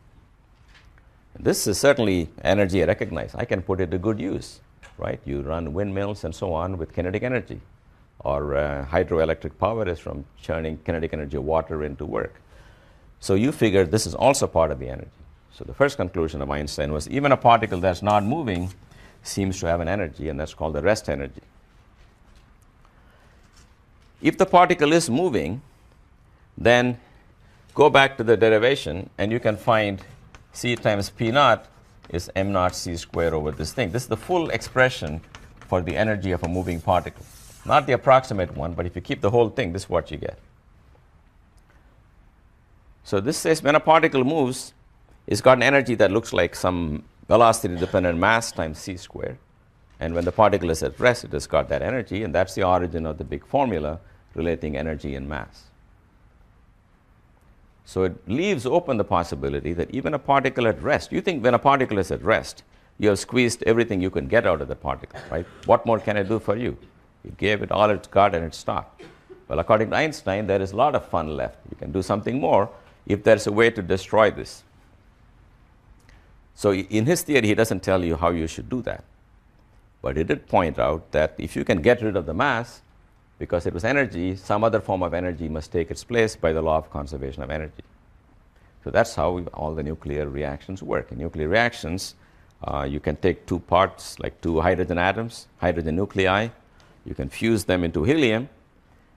This is certainly energy I recognize. I can put it to good use, right? You run windmills and so on with kinetic energy, or hydroelectric power is from churning kinetic energy of water into work. So you figure this is also part of the energy. So the first conclusion of Einstein was even a particle that's not moving seems to have an energy, and that's called the rest energy. If the particle is moving, then go back to the derivation, and you can find c times p naught is m naught c squared over this thing. This is the full expression for the energy of a moving particle. Not the approximate one, but if you keep the whole thing, this is what you get. So this says when a particle moves, it's got an energy that looks like some velocity-dependent mass times c squared. And when the particle is at rest, it has got that energy, and that's the origin of the big formula relating energy and mass. So it leaves open the possibility that even a particle at rest, you think when a particle is at rest, you have squeezed everything you can get out of the particle, right? What more can it do for you? You gave it all it's got and it stopped. Well, according to Einstein, there is a lot of fun left. You can do something more if there's a way to destroy this. So in his theory, he doesn't tell you how you should do that. But he did point out that if you can get rid of the mass, because it was energy, some other form of energy must take its place by the law of conservation of energy. So that's how all the nuclear reactions work. In nuclear reactions, you can take two parts, like two hydrogen atoms, hydrogen nuclei. You can fuse them into helium,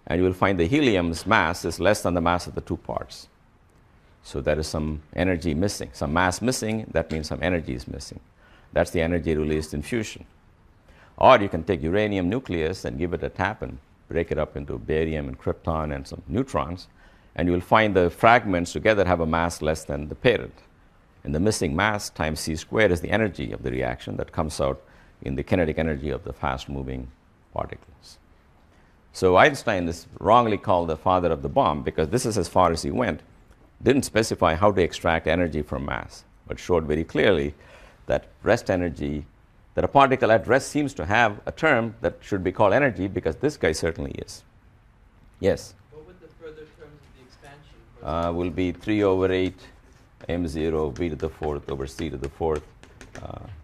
and you will find the helium's mass is less than the mass of the two parts. So there is some energy missing, some mass missing. That means some energy is missing. That's the energy released in fusion. Or you can take uranium nucleus and give it a tap and break it up into barium and krypton and some neutrons, and you will find the fragments together have a mass less than the parent. And the missing mass times c squared is the energy of the reaction that comes out in the kinetic energy of the fast-moving particles. So Einstein is wrongly called the father of the bomb because this is as far as he went. Didn't specify how to extract energy from mass. but showed very clearly that rest energy, that a particle at rest seems to have a term that should be called energy, because this guy certainly is. Yes? What would the further terms of the expansion? Will be 3 over 8 m0 v to the fourth over c to the fourth.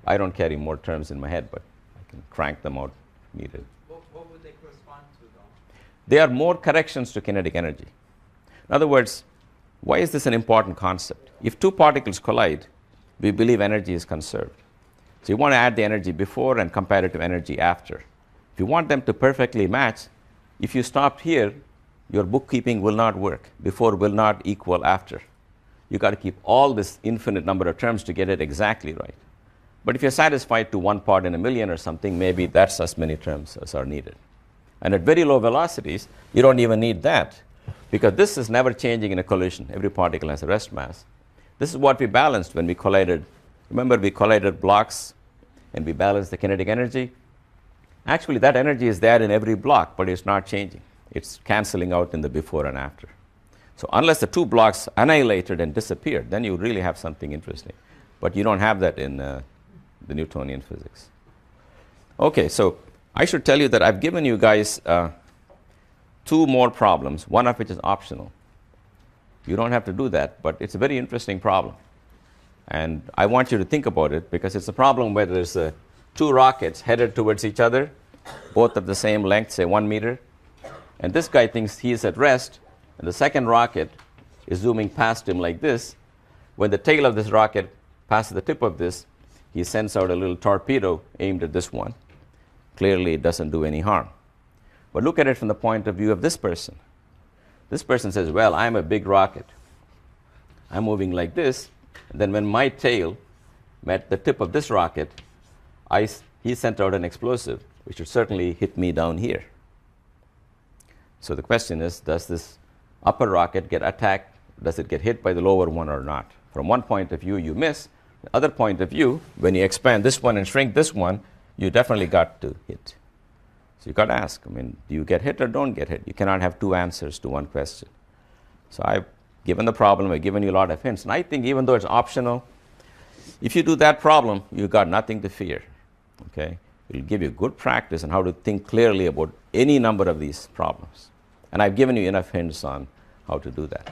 I don't carry more terms in my head, but I can crank them out if needed. What would they correspond to, though? They are more corrections to kinetic energy. In other words, why is this an important concept? If two particles collide, we believe energy is conserved. So you want to add the energy before and comparative energy after. If you want them to perfectly match, if you stopped here, your bookkeeping will not work. Before will not equal after. You got to keep all this infinite number of terms to get it exactly right. But if you're satisfied to 1 part in a million or something, maybe that's as many terms as are needed. And at very low velocities, you don't even need that, because this is never changing in a collision. Every particle has a rest mass. This is what we balanced when we collided. Remember, we collided blocks and we balanced the kinetic energy. Actually, that energy is there in every block, but it's not changing. It's canceling out in the before and after. So unless the two blocks annihilated and disappeared, then you really have something interesting. But you don't have that in the Newtonian physics. Okay, so I should tell you that I've given you guys 2 more problems, one of which is optional. You don't have to do that, but it's a very interesting problem. And I want you to think about it, because it's a problem where there's 2 rockets headed towards each other, both of the same length, say 1 meter. And this guy thinks he is at rest, and the second rocket is zooming past him like this. When the tail of this rocket passes the tip of this, he sends out a little torpedo aimed at this one. Clearly, it doesn't do any harm. But look at it from the point of view of this person. This person says, well, I'm a big rocket. I'm moving like this. And then when my tail met the tip of this rocket, he sent out an explosive, which would certainly hit me down here. So the question is, does this upper rocket get attacked? Does it get hit by the lower one or not? From one point of view, you miss. The other point of view, when you expand this one and shrink this one, you definitely got to hit. So you got to ask, do you get hit or don't get hit? You cannot have 2 answers to one question. So I've given the problem, I've given you a lot of hints. And I think even though it's optional, if you do that problem, you got nothing to fear. Okay? It'll give you good practice on how to think clearly about any number of these problems. And I've given you enough hints on how to do that.